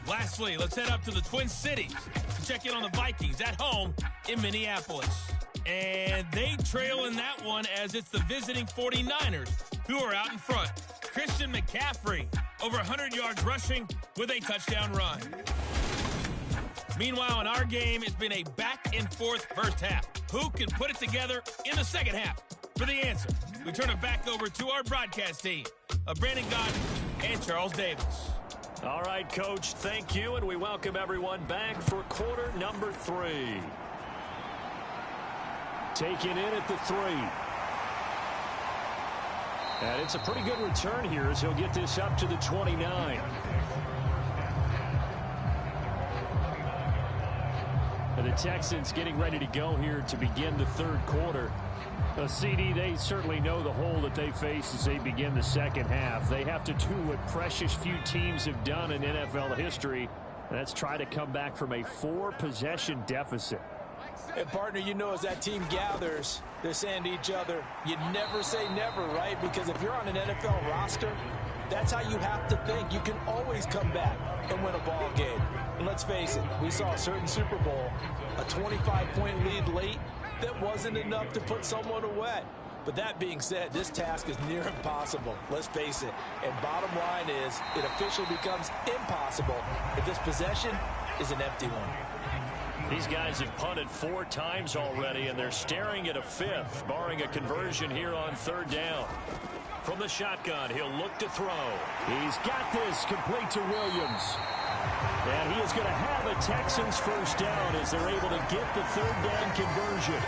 Lastly, let's head up to the Twin Cities to check in on the Vikings at home in Minneapolis. And they trail in that one as it's the visiting 49ers who are out in front. Christian McCaffrey, over 100 yards rushing with a touchdown run. Meanwhile, in our game, it's been a back-and-forth first half. Who can put it together in the second half? For the answer, we turn it back over to our broadcast team of Brandon Gott and Charles Davis. All right, Coach, thank you, and we welcome everyone back for quarter number 3. Taken in at the 3. And it's a pretty good return here as he'll get this up to the 29. And the Texans getting ready to go here to begin the third quarter. CD, they certainly know the hole that they face as they begin the second half. They have to do what precious few teams have done in NFL history, and that's try to come back from a 4-possession deficit. And, partner, you know as that team gathers, they're saying to each other, you never say never, right? Because if you're on an NFL roster, that's how you have to think. You can always come back and win a ball game. And let's face it, we saw a certain Super Bowl, a 25-point lead late, that wasn't enough to put someone away. But that being said, this task is near impossible. Let's face it. And bottom line is, it officially becomes impossible if this possession is an empty one. These guys have punted 4 times already, and they're staring at a 5th, barring a conversion here on third down. From the shotgun, he'll look to throw. He's got this complete to Williams. And he is going to have a Texans first down as they're able to get the third down conversion.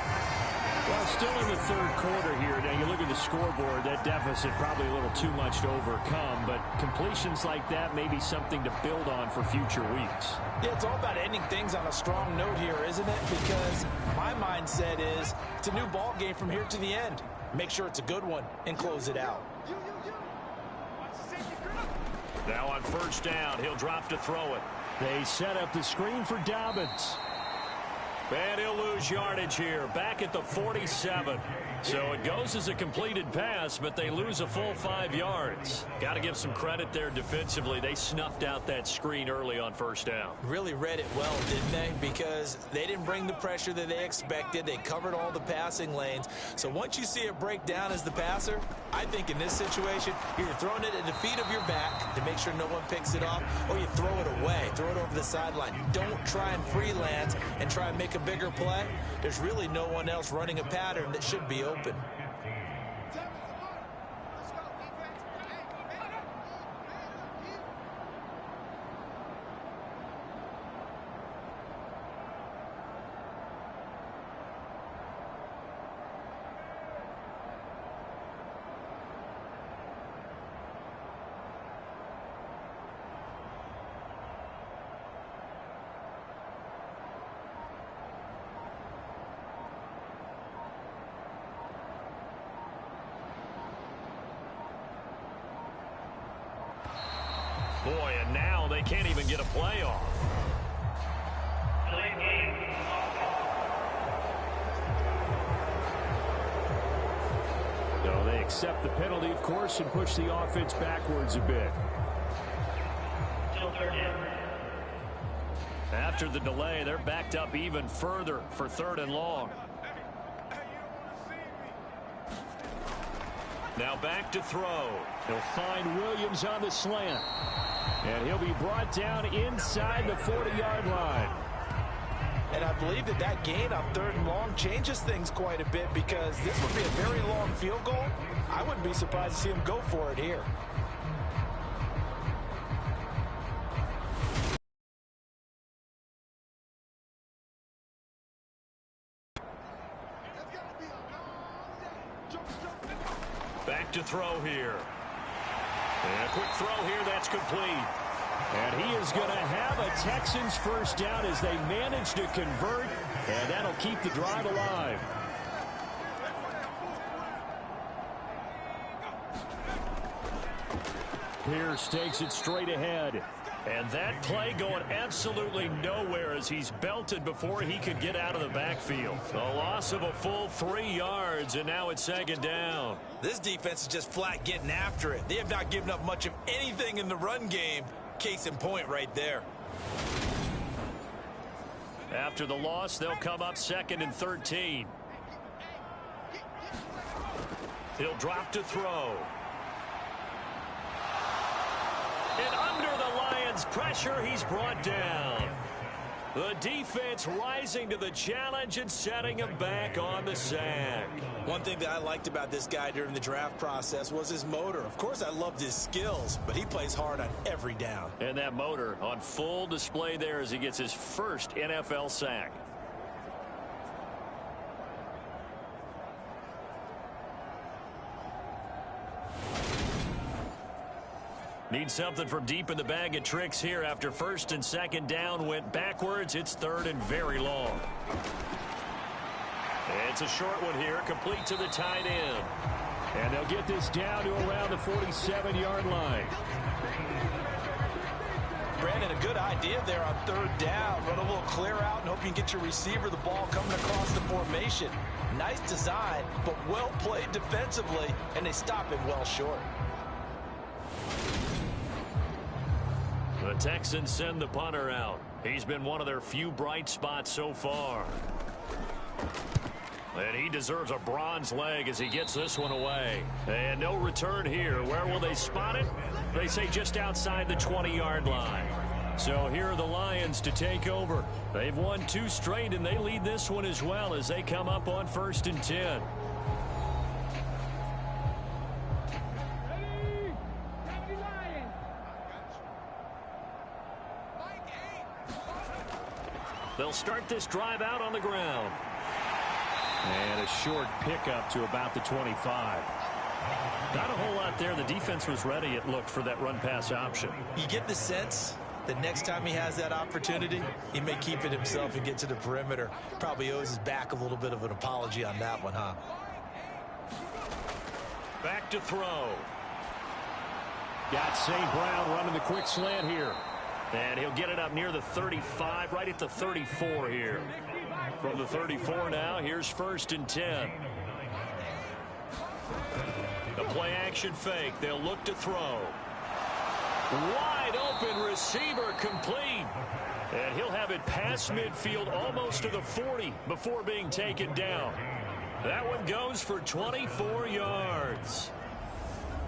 Well, still in the third quarter here. Now, you look at the scoreboard, that deficit probably a little too much to overcome, but completions like that may be something to build on for future weeks. Yeah, it's all about ending things on a strong note here, isn't it? Because my mindset is it's a new ball game from here to the end. Make sure it's a good one and close it out. Now on first down, he'll drop to throw it. They set up the screen for Dobbins. And he'll lose yardage here, back at the 47. So it goes as a completed pass, but they lose a full 5 yards. Got to give some credit there defensively. They snuffed out that screen early on first down. Really read it well, didn't they? Because they didn't bring the pressure that they expected. They covered all the passing lanes. So once you see it break down as the passer, I think in this situation, you're throwing it at the feet of your back to make sure no one picks it off, or you throw it away, throw it over the sideline. Don't try and freelance and try and make a bigger play. There's really no one else running a pattern that should be open. Boy, and now they can't even get a play off. So they accept the penalty, of course, and push the offense backwards a bit. After the delay, they're backed up even further for third and long. Now back to throw. They'll find Williams on the slant. And he'll be brought down inside the 40-yard line. And I believe that gain on third and long changes things quite a bit, because this would be a very long field goal. I wouldn't be surprised to see him go for it here. Back to throw here. And a quick throw here, that's complete. And he is going to have a Texans first down as they manage to convert, and that'll keep the drive alive. Pierce takes it straight ahead. And that play going absolutely nowhere as he's belted before he could get out of the backfield. A loss of a full 3 yards, and now it's second down. This defense is just flat getting after it. They have not given up much of anything in the run game. Case in point right there. After the loss, they'll come up 2nd and 13. He'll drop to throw. And under the Lions' pressure, he's brought down. The defense rising to the challenge and setting him back on the sack. One thing that I liked about this guy during the draft process was his motor. Of course, I loved his skills, but he plays hard on every down. And that motor on full display there as he gets his first NFL sack. Need something from deep in the bag of tricks here after first and second down went backwards. It's third and very long. It's a short one here, complete to the tight end. And they'll get this down to around the 47-yard line. Brandon, a good idea there on third down. Run a little clear out and hope you can get your receiver the ball coming across the formation. Nice design, but well played defensively, and they stop him well short. The Texans send the punter out. He's been one of their few bright spots so far. And he deserves a bronze leg as he gets this one away. And no return here. Where will they spot it? They say just outside the 20-yard line. So here are the Lions to take over. They've won 2 straight, and they lead this one as well as they come up on 1st and 10. They'll start this drive out on the ground. And a short pickup to about the 25. Not a whole lot there. The defense was ready, it looked, for that run-pass option. You get the sense that next time he has that opportunity, he may keep it himself and get to the perimeter. Probably owes his back a little bit of an apology on that one, huh? Back to throw. Got St. Brown running the quick slant here. And he'll get it up near the 35, right at the 34 here. From the 34 now, here's 1st and 10. The play action fake. They'll look to throw. Wide open receiver complete. And he'll have it past midfield almost to the 40 before being taken down. That one goes for 24 yards.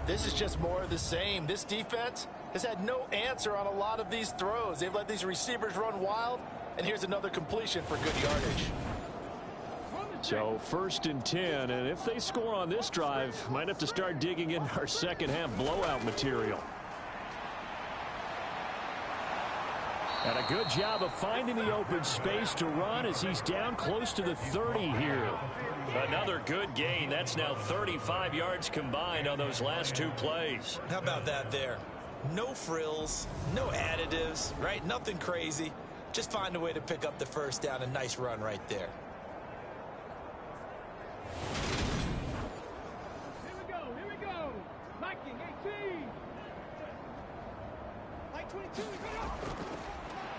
This is just more of the same. This defense has had no answer on a lot of these throws. They've let these receivers run wild, and here's another completion for good yardage. So 1st and 10, and if they score on this drive, might have to start digging in our second half blowout material. And a good job of finding the open space to run as he's down close to the 30 here. Another good gain. That's now 35 yards combined on those last 2 plays. How about that there? No frills, no additives, right? Nothing crazy. Just find a way to pick up the first down. A nice run right there. Here we go. Liking 18. Like 22.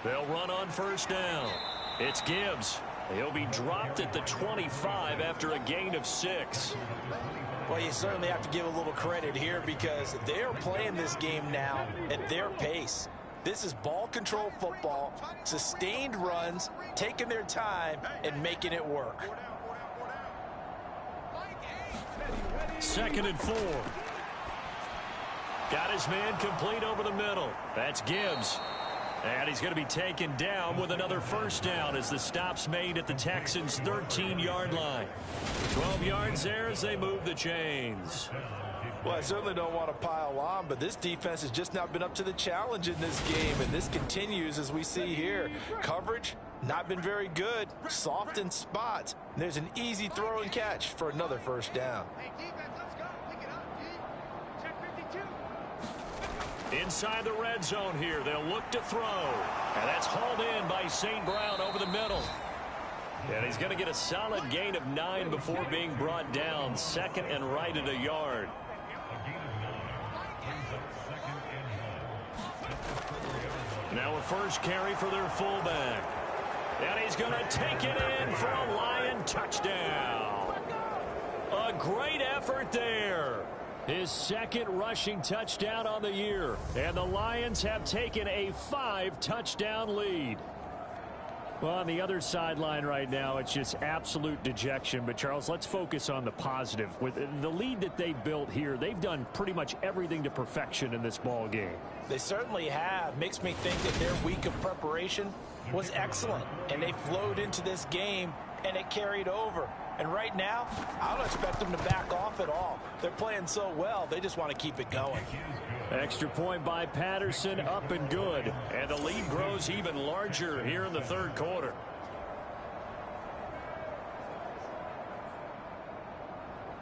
They'll run on 1st down. It's Gibbs. He'll be dropped at the 25 after a gain of 6. Well, you certainly have to give a little credit here because they're playing this game now at their pace. This is ball control football, sustained runs, taking their time and making it work. 2nd and 4. Got his man complete over the middle. That's Gibbs. And he's going to be taken down with another 1st down as the stop's made at the Texans' 13-yard line. 12 yards there as they move the chains. Well, I certainly don't want to pile on, but this defense has just not been up to the challenge in this game, and this continues as we see here. Coverage, not been very good, soft in spots. And there's an easy throw and catch for another 1st down. Inside the red zone here, they'll look to throw. And that's hauled in by St. Brown over the middle. And he's going to get a solid gain of 9 before being brought down. 2nd and right at a yard. Now a first carry for their fullback. And he's going to take it in for a Lion touchdown. A great effort there. His 2nd rushing touchdown on the year. And the Lions have taken a 5-touchdown lead. Well, on the other sideline right now, it's just absolute dejection. But, Charles, let's focus on the positive. With the lead that they built here, they've done pretty much everything to perfection in this ball game. They certainly have. Makes me think that their week of preparation was excellent, and they flowed into this game, and it carried over. And right now, I don't expect them to back off at all. They're playing so well, they just want to keep it going. Extra point by Patterson, up and good. And the lead grows even larger here in the third quarter.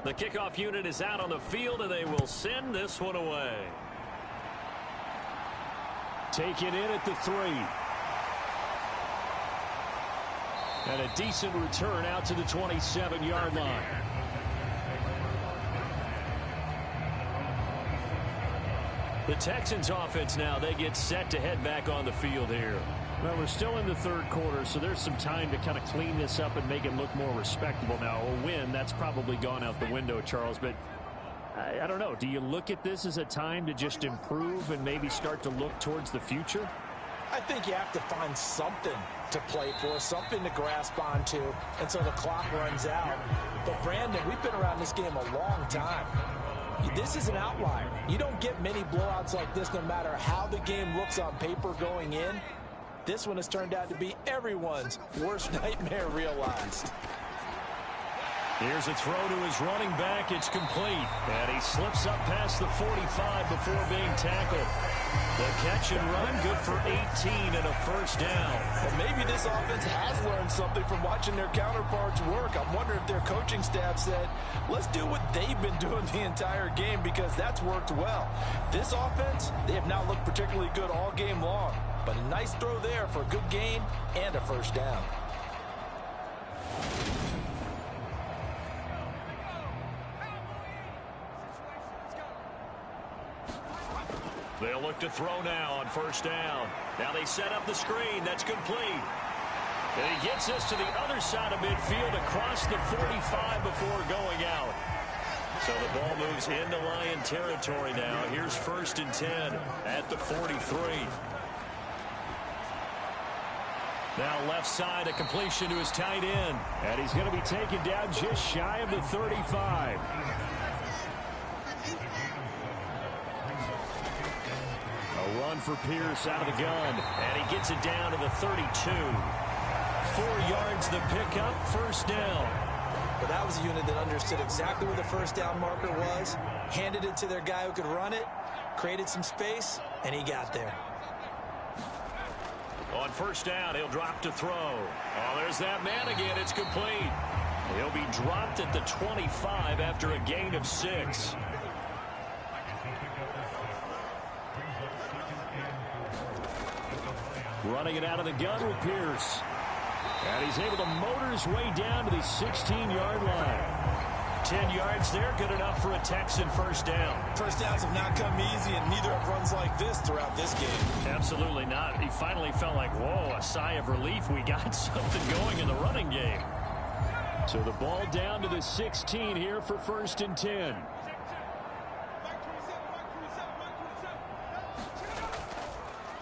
The kickoff unit is out on the field, and they will send this one away. Taken in at the 3. And a decent return out to the 27-yard line. The Texans offense now, they get set to head back on the field here. Well, we're still in the third quarter, so there's some time to kind of clean this up and make it look more respectable now. A win, that's probably gone out the window, Charles, but I don't know. Do you look at this as a time to just improve and maybe start to look towards the future? I think you have to find something to play for, something to grasp onto until the clock runs out. But, Brandon, we've been around this game a long time. This is an outlier. You don't get many blowouts like this no matter how the game looks on paper going in. This one has turned out to be everyone's worst nightmare realized. Here's a throw to his running back. It's complete. And he slips up past the 45 before being tackled. The catch and run, good for 18 and a first down. Well, maybe this offense has learned something from watching their counterparts work. I'm wondering if their coaching staff said, let's do what they've been doing the entire game, because that's worked well. This offense, they have not looked particularly good all game long. But a nice throw there for a good gain and a first down. They'll look to throw now on first down. Now they set up the screen. That's complete. And he gets this to the other side of midfield across the 45 before going out. So the ball moves into Lion territory now. Here's 1st and 10 at the 43. Now left side, a completion to his tight end. And he's going to be taken down just shy of the 35. A run for Pierce out of the gun. And he gets it down to the 32. 4 yards the pickup, first down. But that was a unit that understood exactly where the first down marker was, handed it to their guy who could run it, created some space, and he got there. On first down, he'll drop to throw. Oh, there's that man again. It's complete. He'll be dropped at the 25 after a gain of 6. Running it out of the gun with Pierce. And he's able to motor his way down to the 16-yard line. 10 yards there, good enough for a Texan first down. First downs have not come easy, and neither have runs like this throughout this game. Absolutely not. He finally felt like, whoa, a sigh of relief. We got something going in the running game. So the ball down to the 16 here for 1st and 10.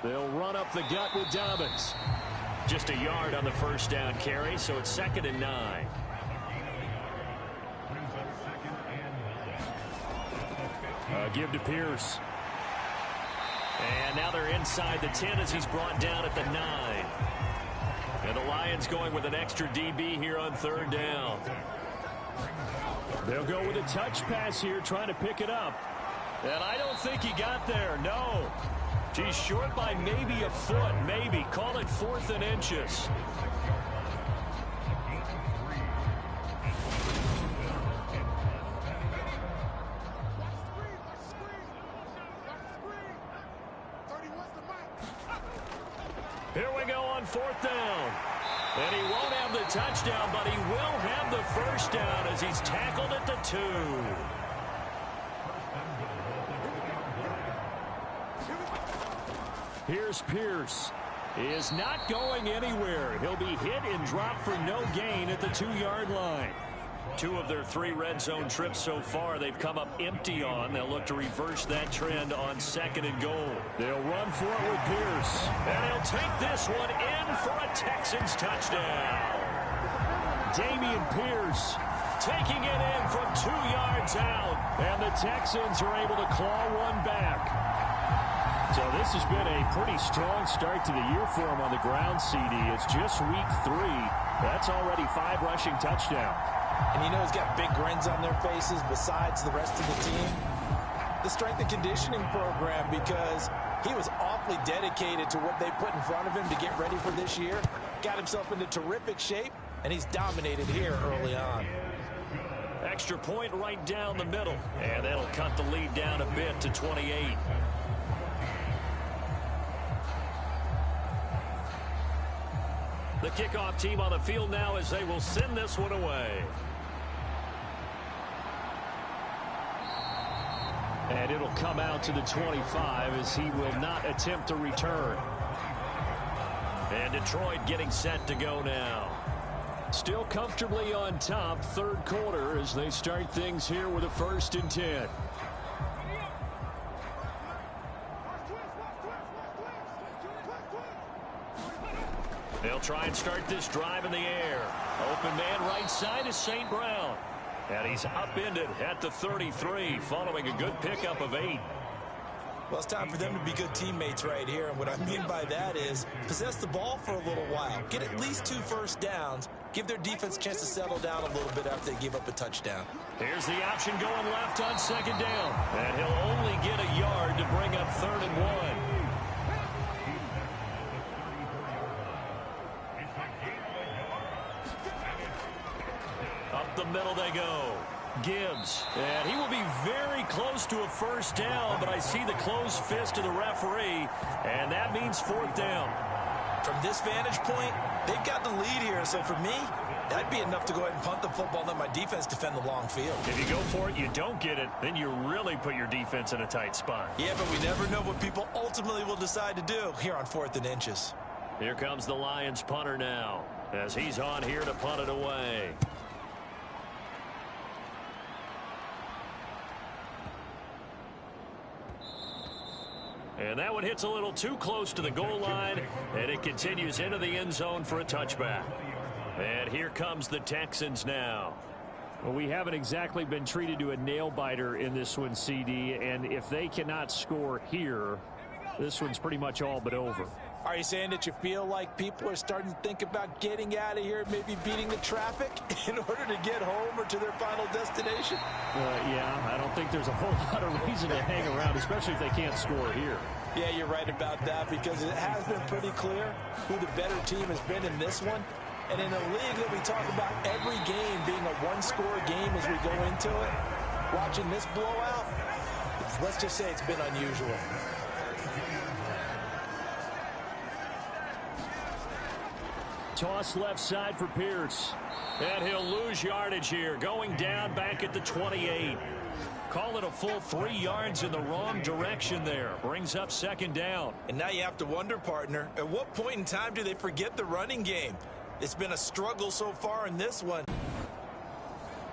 They'll run up the gut with Dobbins. Just a yard on the first down carry, so it's 2nd and 9. Give to Pierce. And now they're inside the 10 as he's brought down at the 9. And the Lions going with an extra DB here on 3rd down. They'll go with a touch pass here, trying to pick it up. And I don't think he got there, no. He's short by maybe a foot, maybe. Call it 4th and inches. Here we go on 4th down. And he won't have the touchdown, but he will have the first down as he's tackled at the 2. Here's Pierce. He is not going anywhere. He'll be hit and dropped for no gain at the 2-yard line. 2 of their 3 red zone trips so far they've come up empty on. They'll look to reverse that trend on 2nd and goal. They'll run for it with Pierce. And he'll take this one in for a Texans touchdown. Dameon Pierce taking it in from 2 yards out. And the Texans are able to claw one back. So this has been a pretty strong start to the year for him on the ground, CD. It's just week 3. That's already 5 rushing touchdowns. And you know he's got big grins on their faces besides the rest of the team. The strength and conditioning program, because he was awfully dedicated to what they put in front of him to get ready for this year. Got himself into terrific shape, and he's dominated here early on. Extra point right down the middle, and that'll cut the lead down a bit to 28. The kickoff team on the field now as they will send this one away. And it'll come out to the 25 as he will not attempt to return. And Detroit getting set to go now. Still comfortably on top, third quarter as they start things here with a 1st and 10. They'll try and start this drive in the air. Open man right side is St. Brown. And he's upended at the 33 following a good pickup of 8. Well, it's time for them to be good teammates right here. And what I mean by that is possess the ball for a little while. Get at least 2 first downs. Give their defense a chance to settle down a little bit after they give up a touchdown. Here's the option going left on 2nd down. And he'll only get a yard to bring up 3rd and 1. Up the middle they go. Gibbs, and he will be very close to a 1st down, but I see the closed fist of the referee, and that means 4th down. From this vantage point, they've got the lead here, so for me, that'd be enough to go ahead and punt the football and let my defense defend the long field. If you go for it, you don't get it, then you really put your defense in a tight spot. Yeah, but we never know what people ultimately will decide to do here on 4th and inches. Here comes the Lions punter now, as he's on here to punt it away. And that one hits a little too close to the goal line, and it continues into the end zone for a touchback. And here comes the Texans now. Well, we haven't exactly been treated to a nail-biter in this one, CD, and if they cannot score here, this one's pretty much all but over. Are you saying that you feel like people are starting to think about getting out of here, maybe beating the traffic in order to get home or to their final destination? Yeah, I don't think there's a whole lot of reason to hang around, especially if they can't score here. Yeah, you're right about that, because it has been pretty clear who the better team has been in this one. And in a league that we talk about every game being a one-score game as we go into it, watching this blowout, let's just say it's been unusual. Toss left side for Pierce. And he'll lose yardage here, going down back at the 28. Call it a full 3 yards in the wrong direction there. Brings up 2nd down. And now you have to wonder, partner, at what point in time do they forget the running game? It's been a struggle so far in this one.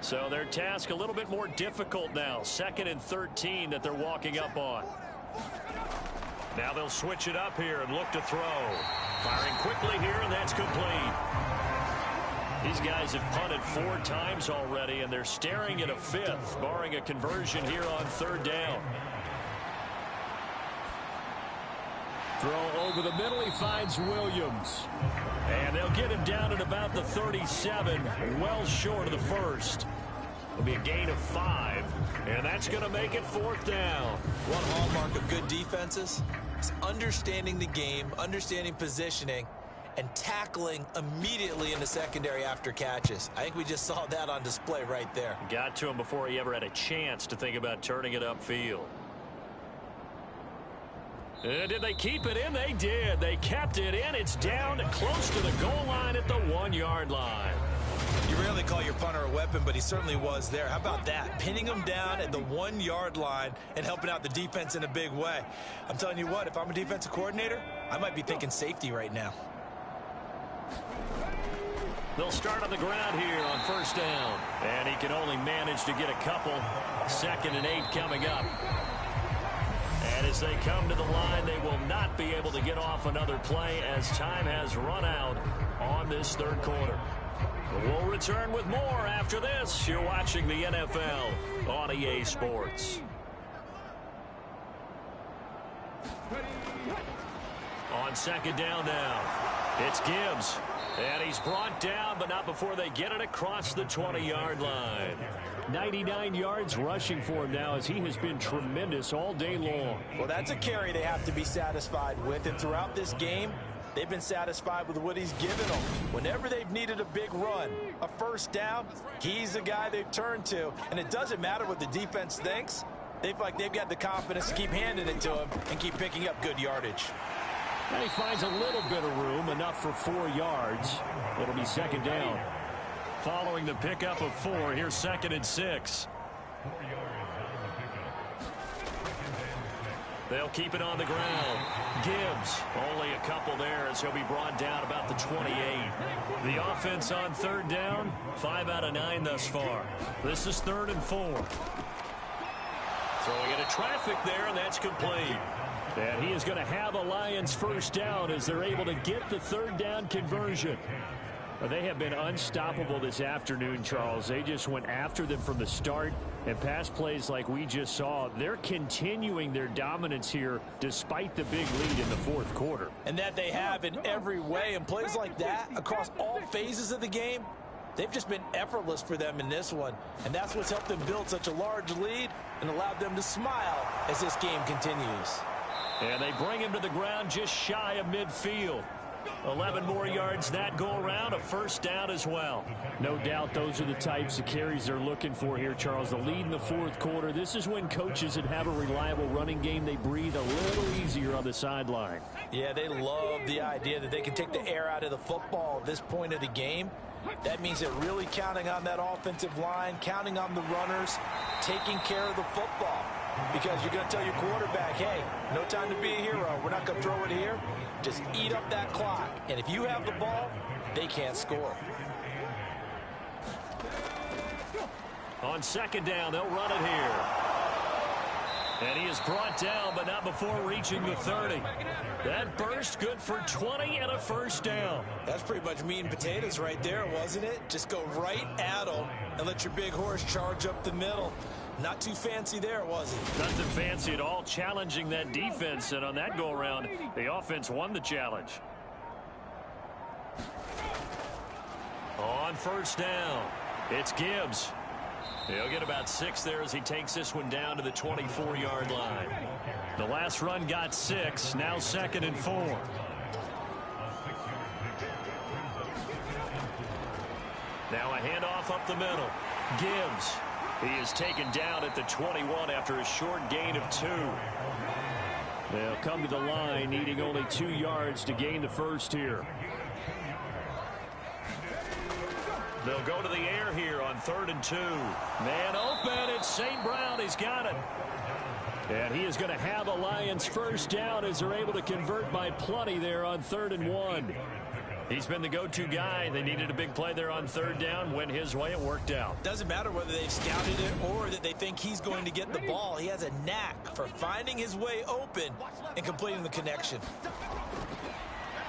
So their task a little bit more difficult now. 2nd and 13 that they're walking up on. Now they'll switch it up here and look to throw. Firing quickly here, and that's complete. These guys have punted 4 times already, and they're staring at a 5th, barring a conversion here on 3rd down. Throw over the middle, he finds Williams. And they'll get him down at about the 37, well short of the 1st. It'll be a gain of 5, and that's going to make it 4th down. One hallmark of good defenses is understanding the game, understanding positioning, and tackling immediately in the secondary after catches. I think we just saw that on display right there. Got to him before he ever had a chance to think about turning it upfield. And did they keep it in? They did. They kept it in. It's down close to the goal line at the 1-yard line. You rarely call your punter a weapon, but he certainly was there. How about that? Pinning him down at the 1-yard line and helping out the defense in a big way. I'm telling you what, if I'm a defensive coordinator, I might be thinking safety right now. They'll start on the ground here on 1st down. And he can only manage to get a couple. 2nd and 8 coming up. And as they come to the line, they will not be able to get off another play as time has run out on this 3rd quarter. We'll return with more after this. You're watching the NFL on EA Sports. On second down now, it's Gibbs. And he's brought down, but not before they get it across the 20-yard line. 99 yards rushing for him now as he has been tremendous all day long. Well, that's a carry they have to be satisfied with. And throughout this game, they've been satisfied with what he's given them. Whenever they've needed a big run, a first down, he's the guy they've turned to. And it doesn't matter what the defense thinks. They feel like they've got the confidence to keep handing it to him and keep picking up good yardage. And he finds a little bit of room, enough for 4 yards. It'll be second down. Following the pickup of 4, here's 2nd and 6. They'll keep it on the ground. Gibbs, only a couple there as he'll be brought down about the 28. The offense on 3rd down, 5 out of 9 thus far. This is 3rd and 4. Throwing into traffic there, and that's complete. And he is going to have a Lions first down as they're able to get the 3rd down conversion. They have been unstoppable this afternoon, Charles. They just went after them from the start, and pass plays like we just saw, they're continuing their dominance here despite the big lead in the 4th quarter. And that they have in every way, and plays like that across all phases of the game, they've just been effortless for them in this one. And that's what's helped them build such a large lead and allowed them to smile as this game continues. And they bring him to the ground just shy of midfield. 11 more yards that go around, a first down as well. No doubt those are the types of carries they're looking for here, Charles. The lead in the 4th quarter. This is when coaches that have a reliable running game, they breathe a little easier on the sideline. Yeah, they love the idea that they can take the air out of the football at this point of the game. That means they're really counting on that offensive line, counting on the runners, taking care of the football. Because you're going to tell your quarterback, hey, no time to be a hero. We're not going to throw it here. Just eat up that clock. And if you have the ball, they can't score. On second down, they'll run it here. And he is brought down, but not before reaching the 30. That burst good for 20 and a first down. That's pretty much meat and potatoes right there, wasn't it? Just go right at them and let your big horse charge up the middle. Not too fancy there, was it? Nothing fancy at all, challenging that defense. And on that go-around, the offense won the challenge. On first down, it's Gibbs. He'll get about 6 there as he takes this one down to the 24-yard line. The last run got 6, now 2nd and 4. Now a handoff up the middle. Gibbs. He is taken down at the 21 after a short gain of 2. They'll come to the line needing only 2 yards to gain the first here. They'll go to the air here on 3rd and 2. Man open, it's St. Brown. He's got it. And he is going to have a Lions first down as they're able to convert by plenty there on 3rd and 1. He's been the go-to guy. They needed a big play there on 3rd down. Went his way. It worked out. Doesn't matter whether they've scouted it or that they think he's going to get the ball. He has a knack for finding his way open and completing the connection.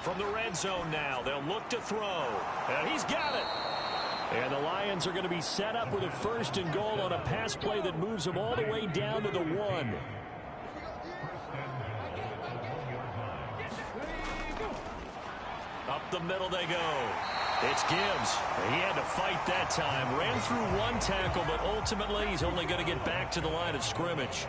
From the red zone now, they'll look to throw. And he's got it. And the Lions are going to be set up with a 1st and goal on a pass play that moves them all the way down to the 1. Up the middle they go. It's Gibbs. He had to fight that time. Ran through 1 tackle, but ultimately he's only going to get back to the line of scrimmage.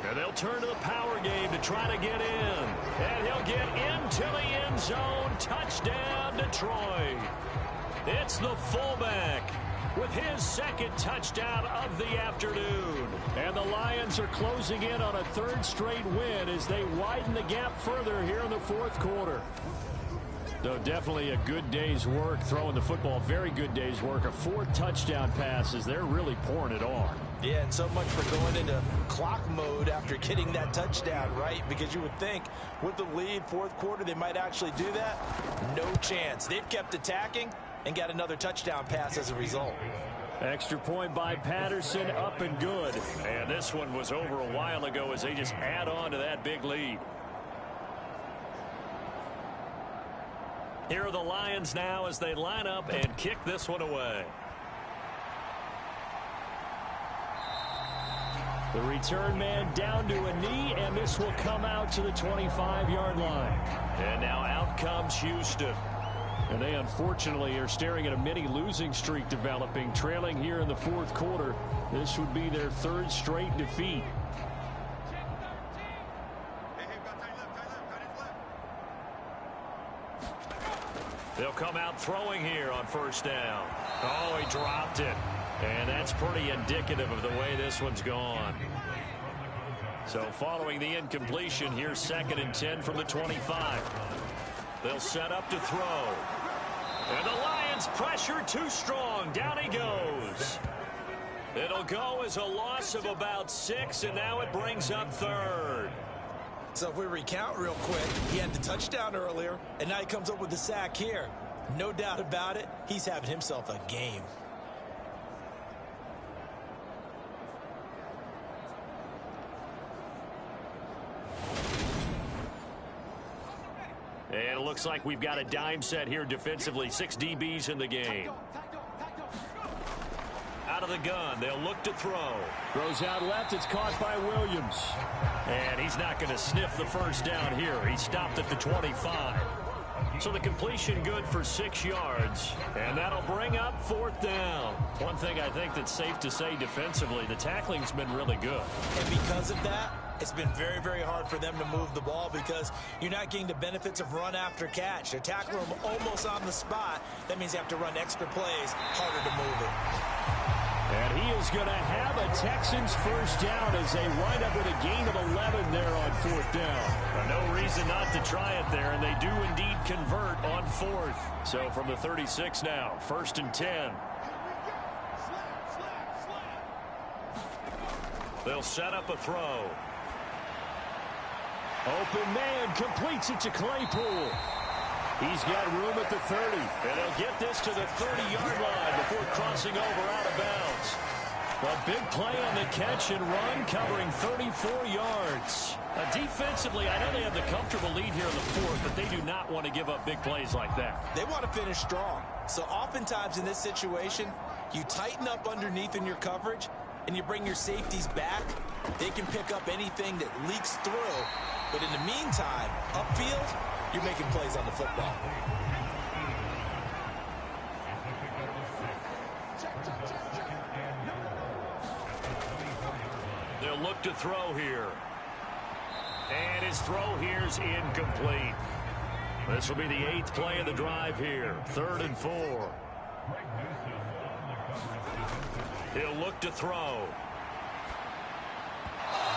And they'll turn to the power game to try to get in. And he'll get into the end zone. Touchdown, Detroit. It's the fullback with his 2nd touchdown of the afternoon. And the Lions are closing in on a 3rd straight win as they widen the gap further here in the 4th quarter. Though definitely a good day's work throwing the football. Very good day's work. A 4th touchdown pass as they're really pouring it on. Yeah, and so much for going into clock mode after getting that touchdown, right? Because you would think with the lead, 4th quarter, they might actually do that. No chance. They've kept attacking and got another touchdown pass as a result. Extra point by Patterson, up and good. And this one was over a while ago as they just add on to that big lead. Here are the Lions now as they line up and kick this one away. The return man down to a knee, and this will come out to the 25-yard line. And now out comes Houston. And they unfortunately are staring at a mini losing streak developing, trailing here in the fourth quarter. This would be their third straight defeat. They'll come out throwing here on first down. Oh, he dropped it. And that's pretty indicative of the way this one's gone. So following the incompletion, here's 2nd and 10 from the 25. They'll set up to throw. And the Lions pressure too strong. Down he goes. It'll go as a loss of about 6, and now it brings up 3rd. So if we recount real quick, he had the touchdown earlier, and now he comes up with the sack here. No doubt about it, he's having himself a game. And it looks like we've got a dime set here defensively. 6 DBs in the game. Out of the gun, they'll look to throw. Throws out left, it's caught by Williams. And he's not going to sniff the first down here. He stopped at the 25. So the completion good for 6 yards. And that'll bring up 4th down. One thing I think that's safe to say defensively, the tackling's been really good. And because of that, it's been very, very hard for them to move the ball because you're not getting the benefits of run after catch. They're tackling them almost on the spot. That means you have to run extra plays, harder to move it. And he is going to have a Texans first down as they wind up with a gain of 11 there on 4th down. No reason not to try it there, and they do indeed convert on 4th. So from the 36 now, 1st and 10. They'll set up a throw. Open man completes it to Claypool. He's got room at the 30. And they'll get this to the 30-yard line before crossing over out of bounds. A big play on the catch and run, covering 34 yards. Defensively, I know they have the comfortable lead here in the 4th, but they do not want to give up big plays like that. They want to finish strong. So oftentimes in this situation, you tighten up underneath in your coverage, and you bring your safeties back. They can pick up anything that leaks through. But in the meantime, upfield, you're making plays on the football. They'll look to throw here. And his throw here's incomplete. This will be the 8th play of the drive here. 3rd and 4. He'll look to throw.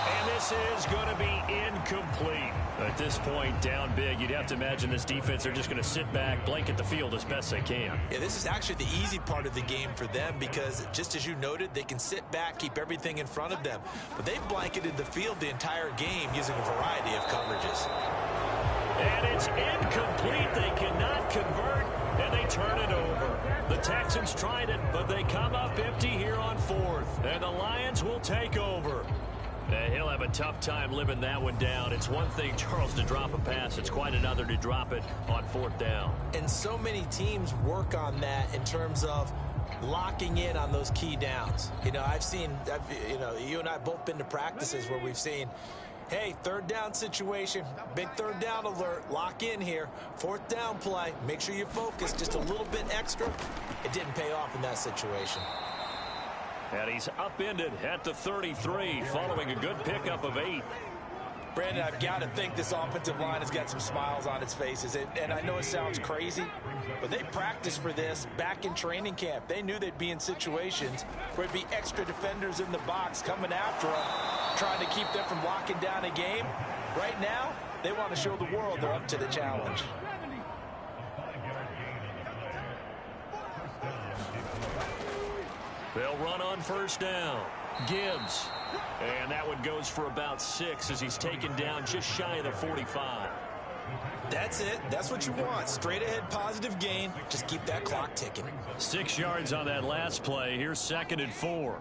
And this is going to be incomplete. At this point, down big, you'd have to imagine this defense are just going to sit back, blanket the field as best they can. Yeah, this is actually the easy part of the game for them because, just as you noted, they can sit back, keep everything in front of them. But they've blanketed the field the entire game using a variety of coverages. And it's incomplete. They cannot convert, and they turn it over. The Texans tried it, but they come up empty here on 4th. And the Lions will take over. He'll have a tough time living that one down. It's one thing, Charles, to drop a pass. It's quite another to drop it on 4th down. And so many teams work on that in terms of locking in on those key downs. You know, you and I have both been to practices where we've seen, hey, 3rd down situation, big 3rd down alert, lock in here. 4th down play, make sure you focus just a little bit extra. It didn't pay off in that situation. And he's upended at the 33 following a good pickup of 8. Brandon, I've got to think this offensive line has got some smiles on its faces. And I know it sounds crazy, but they practiced for this back in training camp. They knew they'd be in situations where there'd be extra defenders in the box coming after them, trying to keep them from locking down a game. Right now, they want to show the world they're up to the challenge. They'll run on 1st down. Gibbs. And that one goes for about 6 as he's taken down just shy of the 45. That's it. That's what you want. Straight ahead positive gain. Just keep that clock ticking. 6 yards on that last play. Here's 2nd and 4.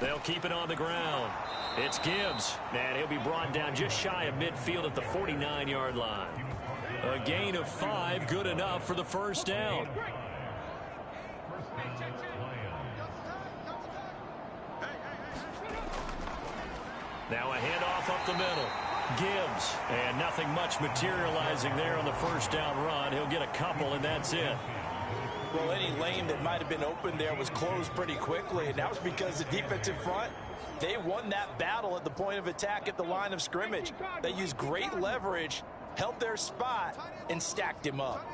They'll keep it on the ground. It's Gibbs. And he'll be brought down just shy of midfield at the 49-yard line. A gain of 5, good enough for the first down. Now a handoff up the middle. Gibbs, and nothing much materializing there on the first down run. He'll get a couple, and that's it. Well, any lane that might have been open there was closed pretty quickly, and that was because the defensive front, they won that battle at the point of attack at the line of scrimmage. They used great leverage, held their spot, and stacked him up.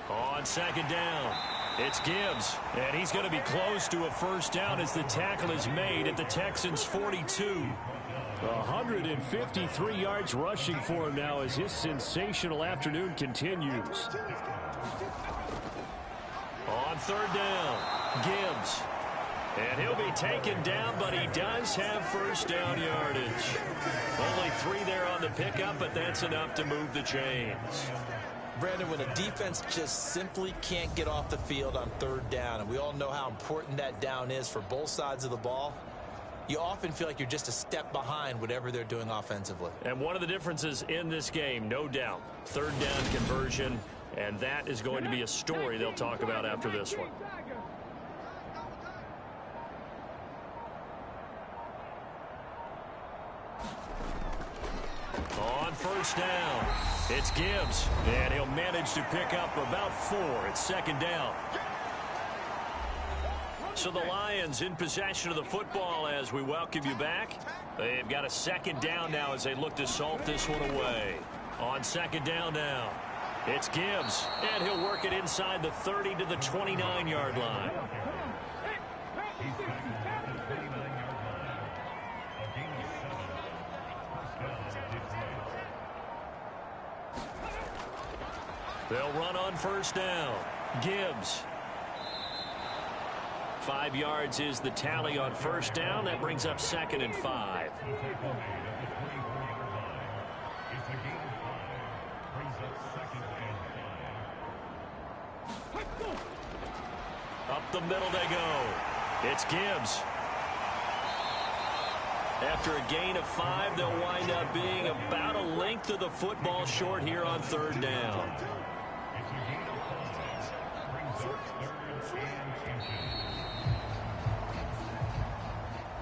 On second down, it's Gibbs, and he's going to be close to a first down as the tackle is made at the Texans' 42. 153 yards rushing for him now as his sensational afternoon continues. On third down, Gibbs. And he'll be taken down, but he does have first down yardage. Only 3 there on the pickup, but that's enough to move the chains. Brandon, when a defense just simply can't get off the field on third down, and we all know how important that down is for both sides of the ball, you often feel like you're just a step behind whatever they're doing offensively. And one of the differences in this game, no doubt, third down conversion, and that is going to be a story they'll talk about after this one. On first down, it's Gibbs, and he'll manage to pick up about 4 at second down. So the Lions in possession of the football as we welcome you back. They've got a second down now as they look to salt this one away. On second down now, it's Gibbs, and he'll work it inside the 30 to the 29-yard line. They'll run on first down. Gibbs. 5 yards is the tally on first down. That brings up 2nd and 5. Up the middle they go. It's Gibbs. After a gain of 5, they'll wind up being about a length of the football short here on third down.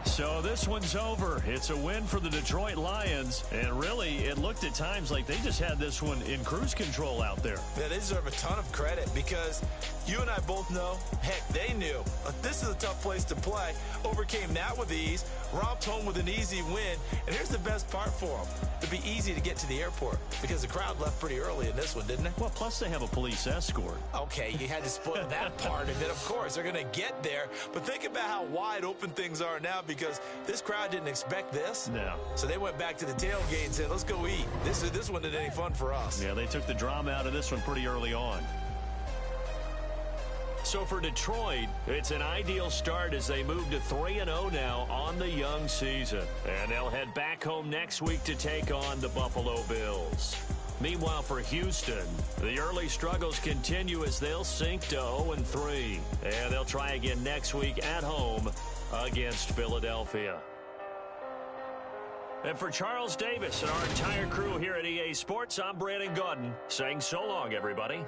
So this one's over. It's a win for the Detroit Lions, and really, it looked at times like they just had this one in cruise control out there. Yeah, they deserve a ton of credit because you and I both know, heck, they knew. This is a tough place to play. Overcame that with ease, romped home with an easy win, and here's the best part for them. It'd be easy to get to the airport because the crowd left pretty early in this one, didn't it? Well, plus they have a police escort. Okay, you had to split that part of it. Of course, they're going to get there, but think about how wide open things are now because this crowd didn't expect this. No. So they went back to the tailgate and said, let's go eat. This one isn't any fun for us. Yeah, they took the drama out of this one pretty early on. So for Detroit, it's an ideal start as they move to 3-0 now on the young season. And they'll head back home next week to take on the Buffalo Bills. Meanwhile, for Houston, the early struggles continue as they'll sink to 0-3. And they'll try again next week at home against Philadelphia. And for Charles Davis and our entire crew here at EA Sports, I'm Brandon Gaudin saying so long, everybody.